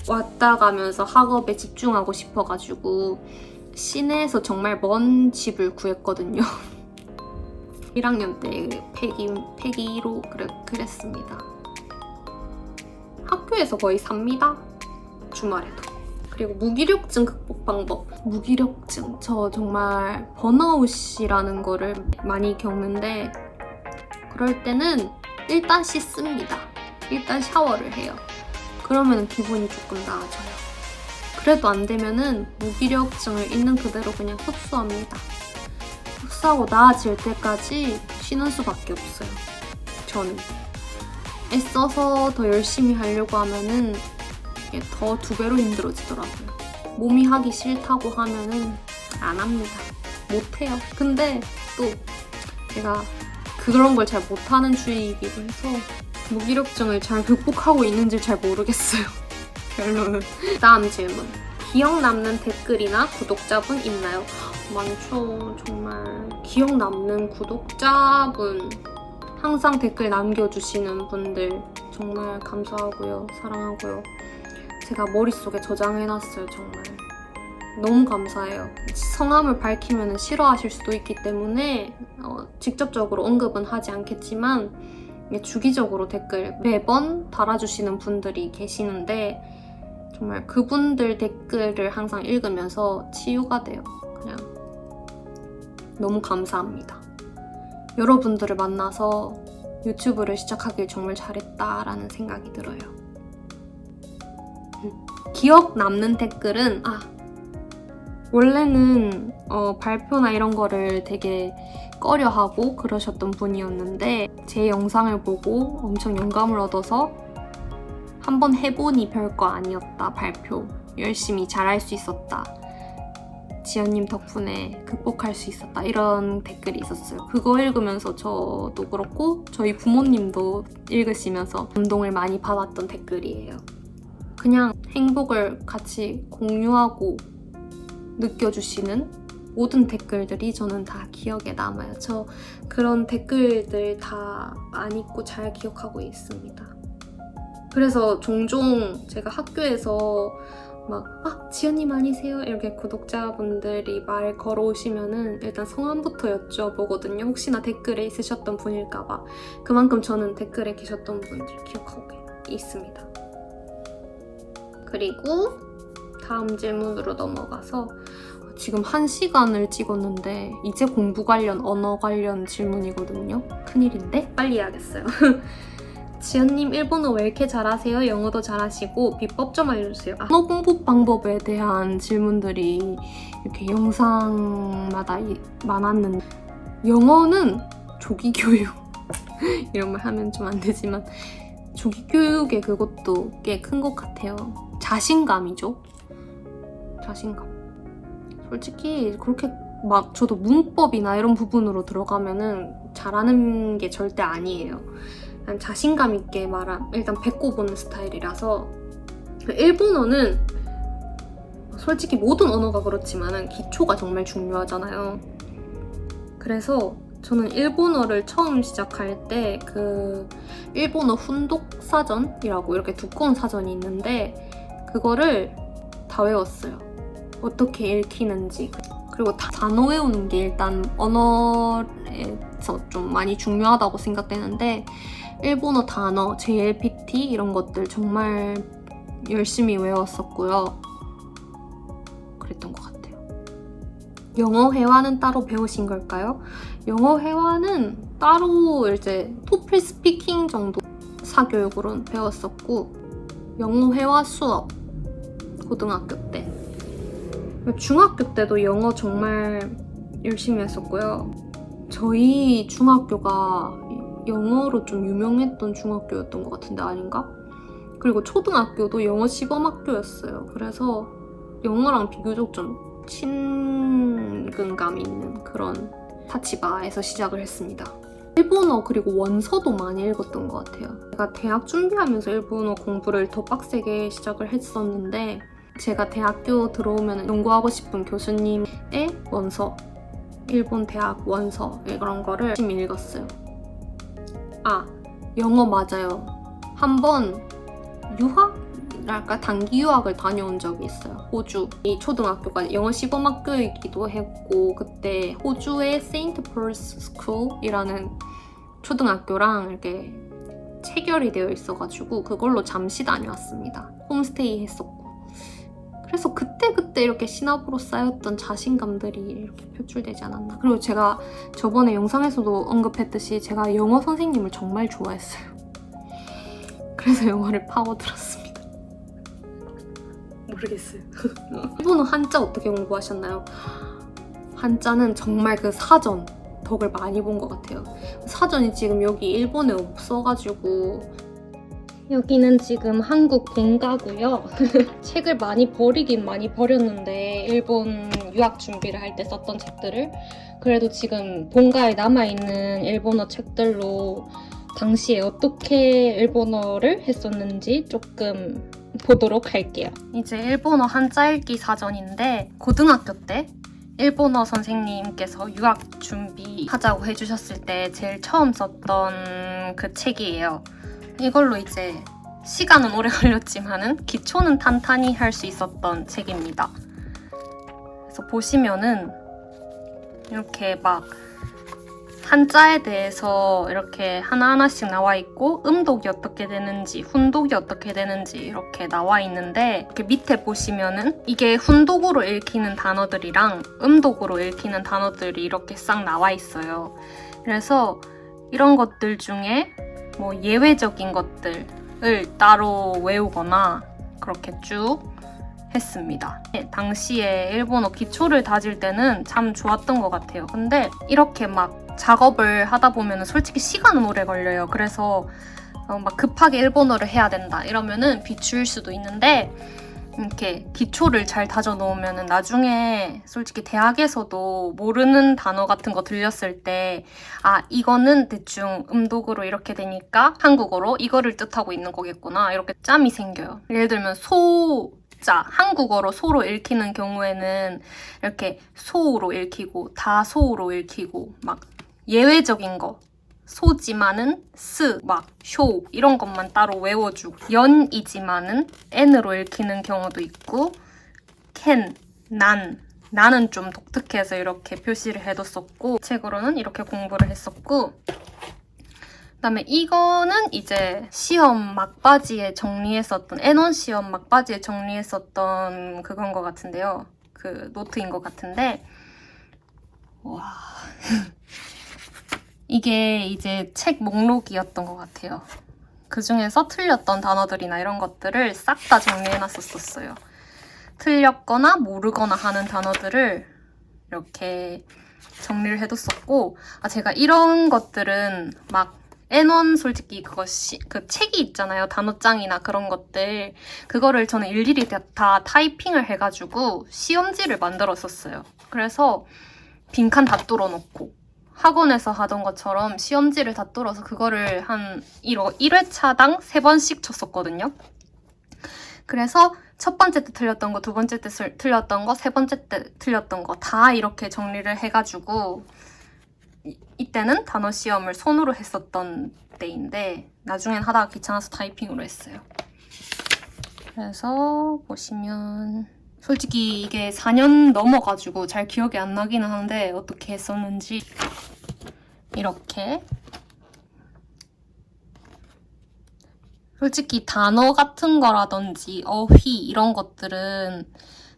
왔다 가면서 학업에 집중하고 싶어가지고 시내에서 정말 먼 집을 구했거든요. 1학년 때 폐기로 그랬습니다. 학교에서 거의 삽니다. 주말에도. 그리고 무기력증 극복 방법. 무기력증. 저 정말 번아웃이라는 거를 많이 겪는데, 그럴 때는 일단 씻습니다. 일단 샤워를 해요. 그러면 기분이 조금 나아져요. 그래도 안 되면은 무기력증을 있는 그대로 그냥 흡수합니다. 흡수하고 나아질 때까지 쉬는 수밖에 없어요. 저는. 애써서 더 열심히 하려고 하면은 이게 더 2배로 힘들어지더라고요. 몸이 하기 싫다고 하면은 안 합니다. 못해요. 근데 또 제가 그런 걸 잘 못하는 주의이기도 해서 무기력증을 잘 극복하고 있는지 잘 모르겠어요. 결론은. 다음 질문. 기억 남는 댓글이나 구독자분 있나요? 많죠. 정말 기억 남는 구독자분, 항상 댓글 남겨주시는 분들 정말 감사하고요. 사랑하고요. 제가 머릿속에 저장해놨어요. 정말 너무 감사해요. 성함을 밝히면 싫어하실 수도 있기 때문에 직접적으로 언급은 하지 않겠지만 주기적으로 댓글 매번 달아주시는 분들이 계시는데 정말 그분들 댓글을 항상 읽으면서 치유가 돼요. 그냥 너무 감사합니다. 여러분들을 만나서 유튜브를 시작하길 정말 잘했다라는 생각이 들어요. 기억 남는 댓글은 원래는 발표나 이런 거를 되게 꺼려하고 그러셨던 분이었는데 제 영상을 보고 엄청 영감을 얻어서 한번 해보니 별거 아니었다. 발표 열심히 잘할 수 있었다. 지연님 덕분에 극복할 수 있었다. 이런 댓글이 있었어요. 그거 읽으면서 저도 그렇고 저희 부모님도 읽으시면서 감동을 많이 받았던 댓글이에요. 그냥 행복을 같이 공유하고 느껴주시는 모든 댓글들이 저는 다 기억에 남아요. 저 그런 댓글들 다 안 잊고 잘 기억하고 있습니다. 그래서 종종 제가 학교에서 지연님 아니세요? 이렇게 구독자분들이 말 걸어오시면은 일단 성함부터 여쭤보거든요. 혹시나 댓글에 있으셨던 분일까봐. 그만큼 저는 댓글에 계셨던 분들 기억하고 있습니다. 그리고 다음 질문으로 넘어가서 지금 1시간을 찍었는데 이제 공부 관련, 언어 관련 질문이거든요. 큰일인데? 빨리 해야겠어요. 지연님 일본어 왜 이렇게 잘하세요? 영어도 잘하시고 비법 좀 알려주세요. 언어 공부 방법에 대한 질문들이 이렇게 영상마다 많았는데 영어는 조기교육 이런 말 하면 좀 안 되지만 조기교육의 그것도 꽤 큰 것 같아요. 자신감이죠. 자신감. 솔직히 그렇게 저도 문법이나 이런 부분으로 들어가면은 잘하는 게 절대 아니에요. 자신감 있게 일단 배꼽보는 스타일이라서 일본어는 솔직히 모든 언어가 그렇지만 기초가 정말 중요하잖아요. 그래서 저는 일본어를 처음 시작할 때 그 일본어 훈독 사전이라고 이렇게 두꺼운 사전이 있는데 그거를 다 외웠어요. 어떻게 읽히는지. 그리고 단어 외우는 게 일단 언어에서 좀 많이 중요하다고 생각되는데 일본어 단어, JLPT 이런 것들 정말 열심히 외웠었고요. 그랬던 것 같아요. 영어 회화는 따로 배우신 걸까요? 영어 회화는 따로 이제 토플 스피킹 정도 사교육으로는 배웠었고 영어 회화 수업 고등학교 때 중학교 때도 영어 정말 열심히 했었고요. 저희 중학교가 영어로 좀 유명했던 중학교였던 것 같은데 아닌가? 그리고 초등학교도 영어 시범학교였어요. 그래서 영어랑 비교적 좀 친근감 있는 그런 타치바에서 시작을 했습니다. 일본어 그리고 원서도 많이 읽었던 것 같아요. 제가 대학 준비하면서 일본어 공부를 더 빡세게 시작을 했었는데 제가 대학교 들어오면 연구하고 싶은 교수님의 원서, 일본 대학 원서 이런 거를 열심히 읽었어요. 영어 맞아요. 한번 단기 유학을 다녀온 적이 있어요. 호주. 이 초등학교가 영어 시범학교이기도 했고 그때 호주의 세인트 폴스 스쿨이라는 초등학교랑 이렇게 체결이 되어 있어가지고 그걸로 잠시 다녀왔습니다. 홈스테이 했었고. 그래서 그때 이렇게 신압으로 쌓였던 자신감들이 이렇게 표출되지 않았나. 그리고 제가 저번에 영상에서도 언급했듯이 제가 영어 선생님을 정말 좋아했어요. 그래서 영어를 파고들었습니다. 모르겠어요. 일본어 한자 어떻게 공부하셨나요? 한자는 정말 그 사전 덕을 많이 본 것 같아요. 사전이 지금 여기 일본에 없어가지고 여기는 지금 한국 본가고요. 책을 많이 버리긴 많이 버렸는데 일본 유학 준비를 할 때 썼던 책들을 그래도 지금 본가에 남아있는 일본어 책들로 당시에 어떻게 일본어를 했었는지 조금 보도록 할게요. 이제 일본어 한자 읽기 사전인데 고등학교 때 일본어 선생님께서 유학 준비하자고 해주셨을 때 제일 처음 썼던 그 책이에요. 이걸로 이제 시간은 오래 걸렸지만은 기초는 탄탄히 할 수 있었던 책입니다. 그래서 보시면은 이렇게 막 한자에 대해서 이렇게 하나하나씩 나와 있고 음독이 어떻게 되는지 훈독이 어떻게 되는지 이렇게 나와 있는데 이렇게 밑에 보시면은 이게 훈독으로 읽히는 단어들이랑 음독으로 읽히는 단어들이 이렇게 싹 나와 있어요. 그래서 이런 것들 중에 뭐 예외적인 것들을 따로 외우거나 그렇게 쭉 했습니다. 당시에 일본어 기초를 다질 때는 참 좋았던 것 같아요. 근데 이렇게 막 작업을 하다 보면 솔직히 시간은 오래 걸려요. 그래서 막 급하게 일본어를 해야 된다 이러면은 비추일 수도 있는데 이렇게 기초를 잘 다져 놓으면 나중에 솔직히 대학에서도 모르는 단어 같은 거 들렸을 때 아 이거는 대충 음독으로 이렇게 되니까 한국어로 이거를 뜻하고 있는 거겠구나 이렇게 짬이 생겨요. 예를 들면 소자 한국어로 소로 읽히는 경우에는 이렇게 소로 읽히고 다소로 읽히고 막 예외적인 거 소지만은 스, 막, 효 이런 것만 따로 외워주고 연이지만은 n으로 읽히는 경우도 있고 캔, 나는 좀 독특해서 이렇게 표시를 해뒀었고 책으로는 이렇게 공부를 했었고 그다음에 이거는 이제 시험 막바지에 정리했었던 N1 시험 막바지에 정리했었던 그건 것 같은데요. 그 노트인 것 같은데 와... 이게 이제 책 목록이었던 것 같아요. 그 중에서 틀렸던 단어들이나 이런 것들을 싹 다 정리해놨었어요. 틀렸거나 모르거나 하는 단어들을 이렇게 정리를 해뒀었고 제가 이런 것들은 막 N1 솔직히 그 책이 있잖아요. 단어장이나 그런 것들 그거를 저는 일일이 다 타이핑을 해가지고 시험지를 만들었었어요. 그래서 빈칸 다 뚫어놓고 학원에서 하던 것처럼 시험지를 다 뚫어서 그거를 한 1회차당 3번씩 쳤었거든요. 그래서 첫 번째 때 틀렸던 거, 두 번째 때 틀렸던 거, 세 번째 때 틀렸던 거 다 이렇게 정리를 해가지고 이때는 단어 시험을 손으로 했었던 때인데 나중엔 하다가 귀찮아서 타이핑으로 했어요. 그래서 보시면 솔직히 이게 4년 넘어가지고 잘 기억이 안 나기는 하는데 어떻게 했었는지 이렇게 솔직히 단어 같은 거라든지 어휘 이런 것들은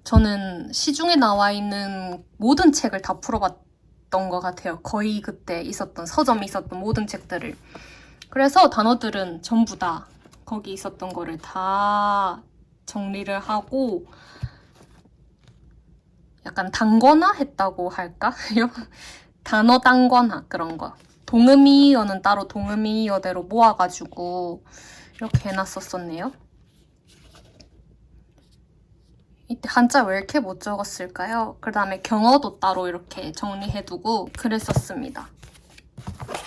저는 시중에 나와 있는 모든 책을 다 풀어봤던 것 같아요. 거의 그때 있었던 서점에 있었던 모든 책들을. 그래서 단어들은 전부 다 거기 있었던 거를 다 정리를 하고 약간 단권화 했다고 할까? 단어 단권화 그런 거. 동음이어는 따로 동음이어대로 모아가지고 이렇게 해놨었었네요. 이때 한자 왜 이렇게 못 적었을까요? 그 다음에 경어도 따로 이렇게 정리해두고 그랬었습니다.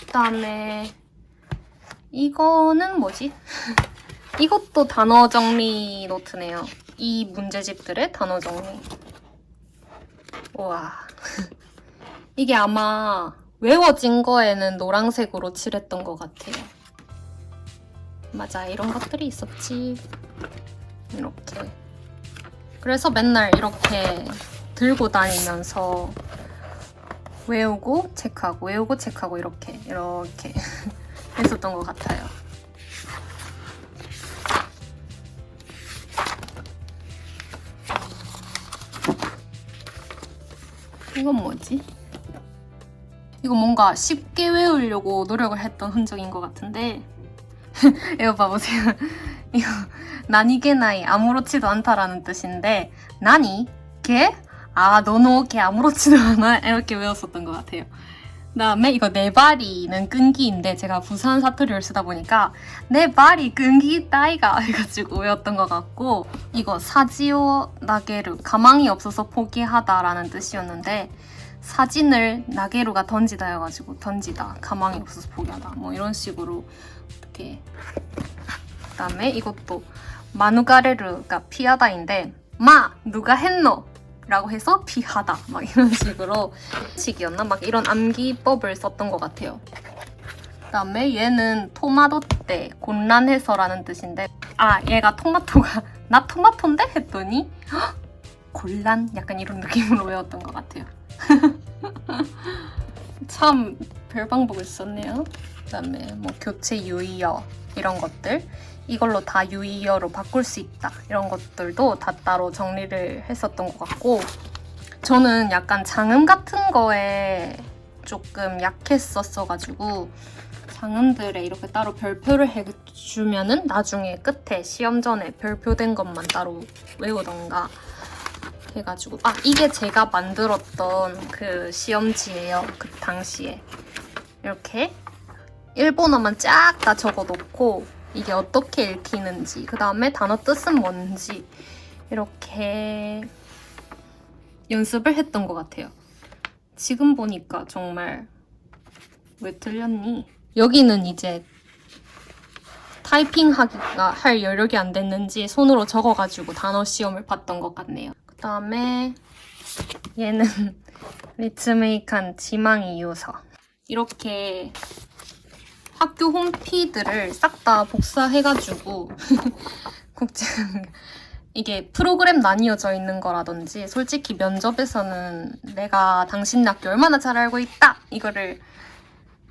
그 다음에 이거는 뭐지? 이것도 단어 정리 노트네요. 이 문제집들의 단어 정리. 우와. 이게 아마 외워진 거에는 노란색으로 칠했던 것 같아요. 맞아, 이런 것들이 있었지. 이렇게. 그래서 맨날 이렇게 들고 다니면서 외우고 체크하고 외우고 체크하고 이렇게 했었던 것 같아요. 이건 뭐지? 이거 뭔가 쉽게 외우려고 노력을 했던 흔적인 것 같은데 이거 봐보세요. 이거 나니게나이 아무렇지도 않다라는 뜻인데 나니? 게? 아 너노 게 아무렇지도 않아? 이렇게 외웠었던 것 같아요. 그다음에 이거 내 발이는 끈기인데 제가 부산 사투리를 쓰다 보니까 내 발이 끈기 따위가 해가지고 외웠던 것 같고 이거 사지오 나게루 가망이 없어서 포기하다라는 뜻이었는데 사진을 나게루가 던지다여가지고 던지다 가망이 없어서 포기하다 뭐 이런 식으로 이렇게 그다음에 이것도 마누가레르가 피하다인데 마 누가 했노? 라고 해서 피하다 막 이런 식으로 식이었나? 막 이런 암기법을 썼던 것 같아요. 그다음에 얘는 토마토떼 곤란해서라는 뜻인데 아 얘가 토마토가 나 토마토인데? 했더니 헉, 곤란? 약간 이런 느낌으로 외웠던 것 같아요. 참 별 방법을 썼네요. 그다음에 뭐 교체 유의어 이런 것들 이걸로 다 유의어로 바꿀 수 있다 이런 것들도 다 따로 정리를 했었던 것 같고 저는 약간 장음 같은 거에 조금 약했었어가지고 장음들에 이렇게 따로 별표를 해주면은 나중에 끝에 시험 전에 별표된 것만 따로 외우던가 해가지고 아 이게 제가 만들었던 그 시험지예요. 그 당시에 이렇게 일본어만 쫙 다 적어놓고 이게 어떻게 읽히는지 그 다음에 단어 뜻은 뭔지 이렇게 연습을 했던 것 같아요. 지금 보니까 정말 왜 틀렸니? 여기는 이제 타이핑하기가 할 여력이 안 됐는지 손으로 적어가지고 단어 시험을 봤던 것 같네요. 그 다음에 얘는 리츠메이칸 지망 이유서 이렇게 학교 홈피드를 싹 다 복사해가지고 국제 이게 프로그램 나뉘어져 있는 거라든지 솔직히 면접에서는 내가 당신 학교 얼마나 잘 알고 있다 이거를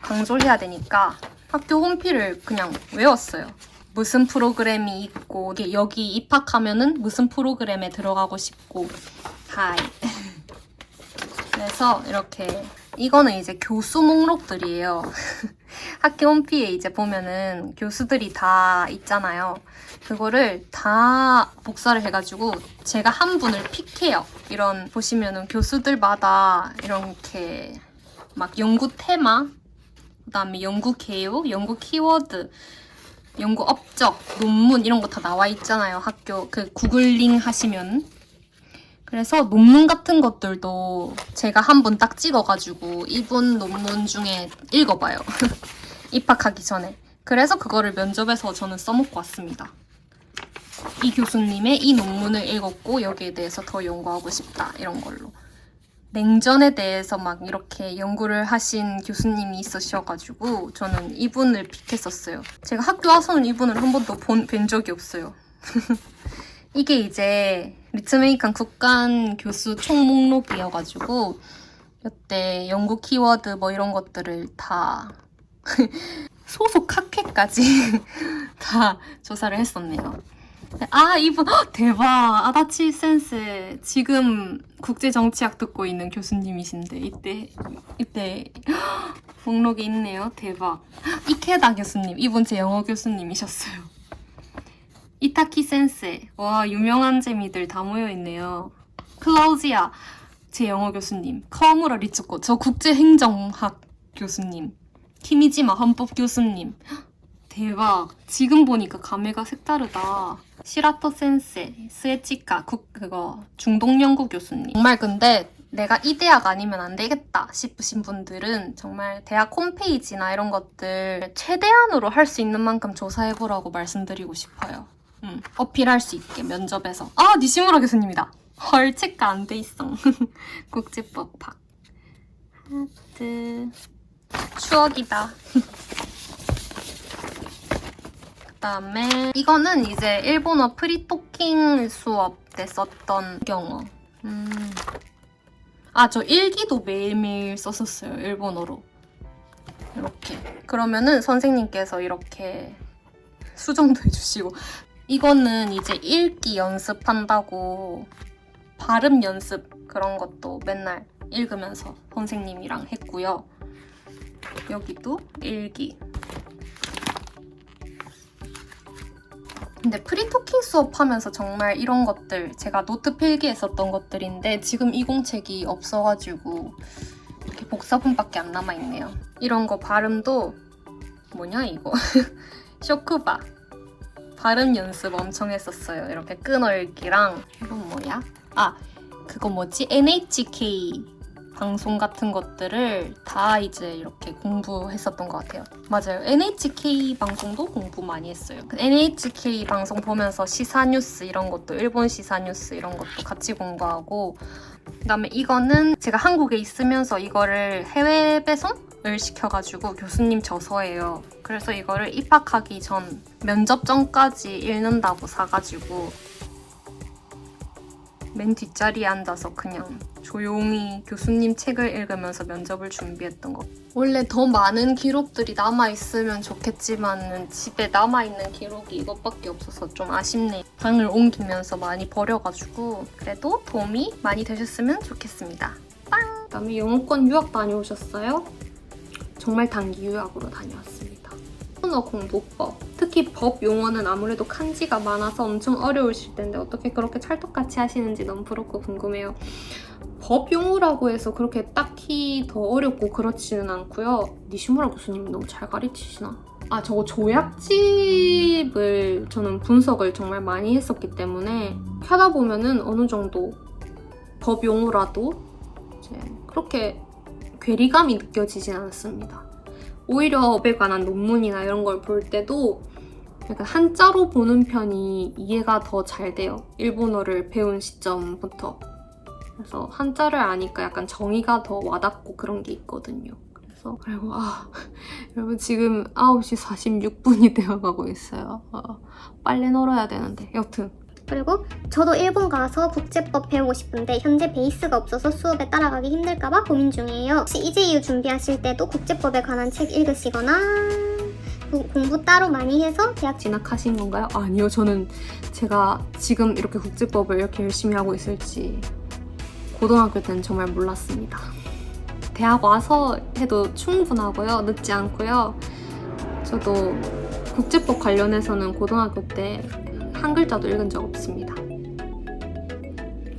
강조를 해야 되니까 학교 홈피를 그냥 외웠어요. 무슨 프로그램이 있고 여기 입학하면은 무슨 프로그램에 들어가고 싶고 하이 그래서 이렇게 이거는 이제 교수 목록들이에요. 학교 홈피에 이제 보면은 교수들이 다 있잖아요. 그거를 다 복사를 해가지고 제가 한 분을 픽해요. 이런 보시면은 교수들마다 이렇게 막 연구 테마, 그다음에 연구 개요, 연구 키워드, 연구 업적, 논문 이런 거 다 나와 있잖아요. 학교 그 구글링 하시면. 그래서 논문 같은 것들도 제가 한 번 딱 찍어가지고 이분 논문 중에 읽어봐요. 입학하기 전에. 그래서 그거를 면접에서 저는 써먹고 왔습니다. 이 교수님의 이 논문을 읽었고 여기에 대해서 더 연구하고 싶다 이런 걸로. 냉전에 대해서 막 이렇게 연구를 하신 교수님이 있으셔가지고 저는 이분을 픽했었어요. 제가 학교 와서는 이분을 한 번도 뵌 적이 없어요. 이게 이제 리츠메이칸 국간 교수 총 목록이어가지고 이때 연구 키워드 뭐 이런 것들을 다 소속 학회까지 다 조사를 했었네요. 아 이분 대박 아다치 센세 지금 국제정치학 듣고 있는 교수님이신데 이때 목록이 있네요. 대박. 이케다 교수님 이분 제 영어 교수님이셨어요. 이타키 센세 와 유명한 재미들 다 모여있네요. 클라우지아 제 영어 교수님 카와무라 리츠코 저 국제행정학 교수님 키미지마 헌법 교수님 대박. 지금 보니까 감회가 색다르다. 시라토 센세 스에치카 그거 중동 연구 교수님 정말 근데 내가 이 대학 아니면 안 되겠다 싶으신 분들은 정말 대학 홈페이지나 이런 것들 최대한으로 할 수 있는 만큼 조사해보라고 말씀드리고 싶어요. 어필할 수 있게 면접에서. 아 니시무라 교수님이다. 헐 체크 안 돼 있어. 국제법학 하트 추억이다. 그다음에 이거는 이제 일본어 프리토킹 수업 때 썼던 경어. 아 저 일기도 매일매일 썼었어요. 일본어로. 이렇게. 그러면은 선생님께서 이렇게 수정도 해주시고 이거는 이제 읽기 연습한다고 발음 연습 그런 것도 맨날 읽으면서 선생님이랑 했고요. 여기도 일기. 근데 프리토킹 수업하면서 정말 이런 것들 제가 노트 필기했었던 것들인데 지금 이 공책이 없어가지고 이렇게 복사본밖에 안 남아있네요. 이런 거 발음도 뭐냐 이거 쇼크바 발음 연습 엄청 했었어요. 이렇게 끊어읽기랑 이건 뭐야? 아 그거 뭐지? NHK 방송 같은 것들을 다 이제 이렇게 공부했었던 것 같아요. 맞아요. NHK 방송도 공부 많이 했어요. NHK 방송 보면서 시사뉴스 이런 것도 일본 시사뉴스 이런 것도 같이 공부하고 그다음에 이거는 제가 한국에 있으면서 이거를 해외 배송을 시켜가지고 교수님 저서예요. 그래서 이거를 입학하기 전 면접 전까지 읽는다고 사가지고 맨 뒷자리에 앉아서 그냥 조용히 교수님 책을 읽으면서 면접을 준비했던 거. 원래 더 많은 기록들이 남아있으면 좋겠지만 집에 남아있는 기록이 이것밖에 없어서 좀 아쉽네. 방을 옮기면서 많이 버려가지고 그래도 도움이 많이 되셨으면 좋겠습니다. 빵! 그다음에 영어권 유학 다녀오셨어요? 정말 단기 유학으로 다녀왔습니다. 언어 공부법. 특히 법 용어는 아무래도 kan지가 많아서 엄청 어려우실 텐데 어떻게 그렇게 찰떡같이 하시는지 너무 부럽고 궁금해요. 법 용어라고 해서 그렇게 딱히 더 어렵고 그렇지는 않고요. 니시무라 교수님이 너무 잘 가르치시나? 아 저거 조약집을 저는 분석을 정말 많이 했었기 때문에 하다 보면은 어느 정도 법 용어라도 이제 그렇게 괴리감이 느껴지진 않습니다. 오히려 법에 관한 논문이나 이런 걸 볼 때도 약간 한자로 보는 편이 이해가 더 잘 돼요. 일본어를 배운 시점부터. 그래서 한자를 아니까 약간 정의가 더 와닿고 그런 게 있거든요. 그래서 그리고 여러분 지금 9시 46분이 되어가고 있어요. 빨리 놀아야 되는데 여튼 그리고 저도 일본 가서 국제법 배우고 싶은데 현재 베이스가 없어서 수업에 따라가기 힘들까봐 고민 중이에요. 혹시 이제이유 준비하실 때도 국제법에 관한 책 읽으시거나 공부 따로 많이 해서 대학 진학하신 건가요? 아니요. 저는 제가 지금 이렇게 국제법을 이렇게 열심히 하고 있을지 고등학교 때는 정말 몰랐습니다. 대학 와서 해도 충분하고요. 늦지 않고요. 저도 국제법 관련해서는 고등학교 때 한 글자도 읽은 적 없습니다.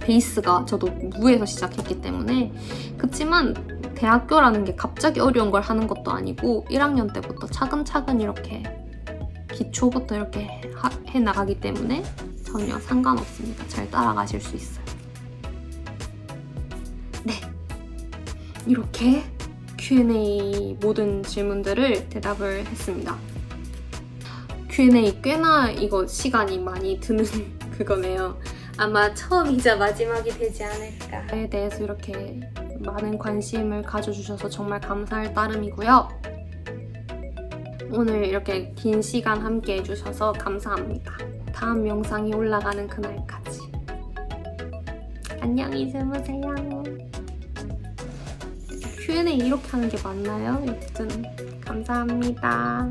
베이스가 저도 무에서 시작했기 때문에 그렇지만 대학교라는 게 갑자기 어려운 걸 하는 것도 아니고 1학년 때부터 차근차근 이렇게 기초부터 이렇게 해나가기 때문에 전혀 상관없습니다. 잘 따라가실 수 있어요. 네, 이렇게 Q&A 모든 질문들을 대답을 했습니다. Q&A 꽤나 이거 시간이 많이 드는 그거네요. 아마 처음이자 마지막이 되지 않을까에 대해서 이렇게 많은 관심을 가져주셔서 정말 감사할 따름이고요. 오늘 이렇게 긴 시간 함께 해주셔서 감사합니다. 다음 영상이 올라가는 그날까지 안녕히 주무세요. Q&A 이렇게 하는 게 맞나요? 여튼 감사합니다.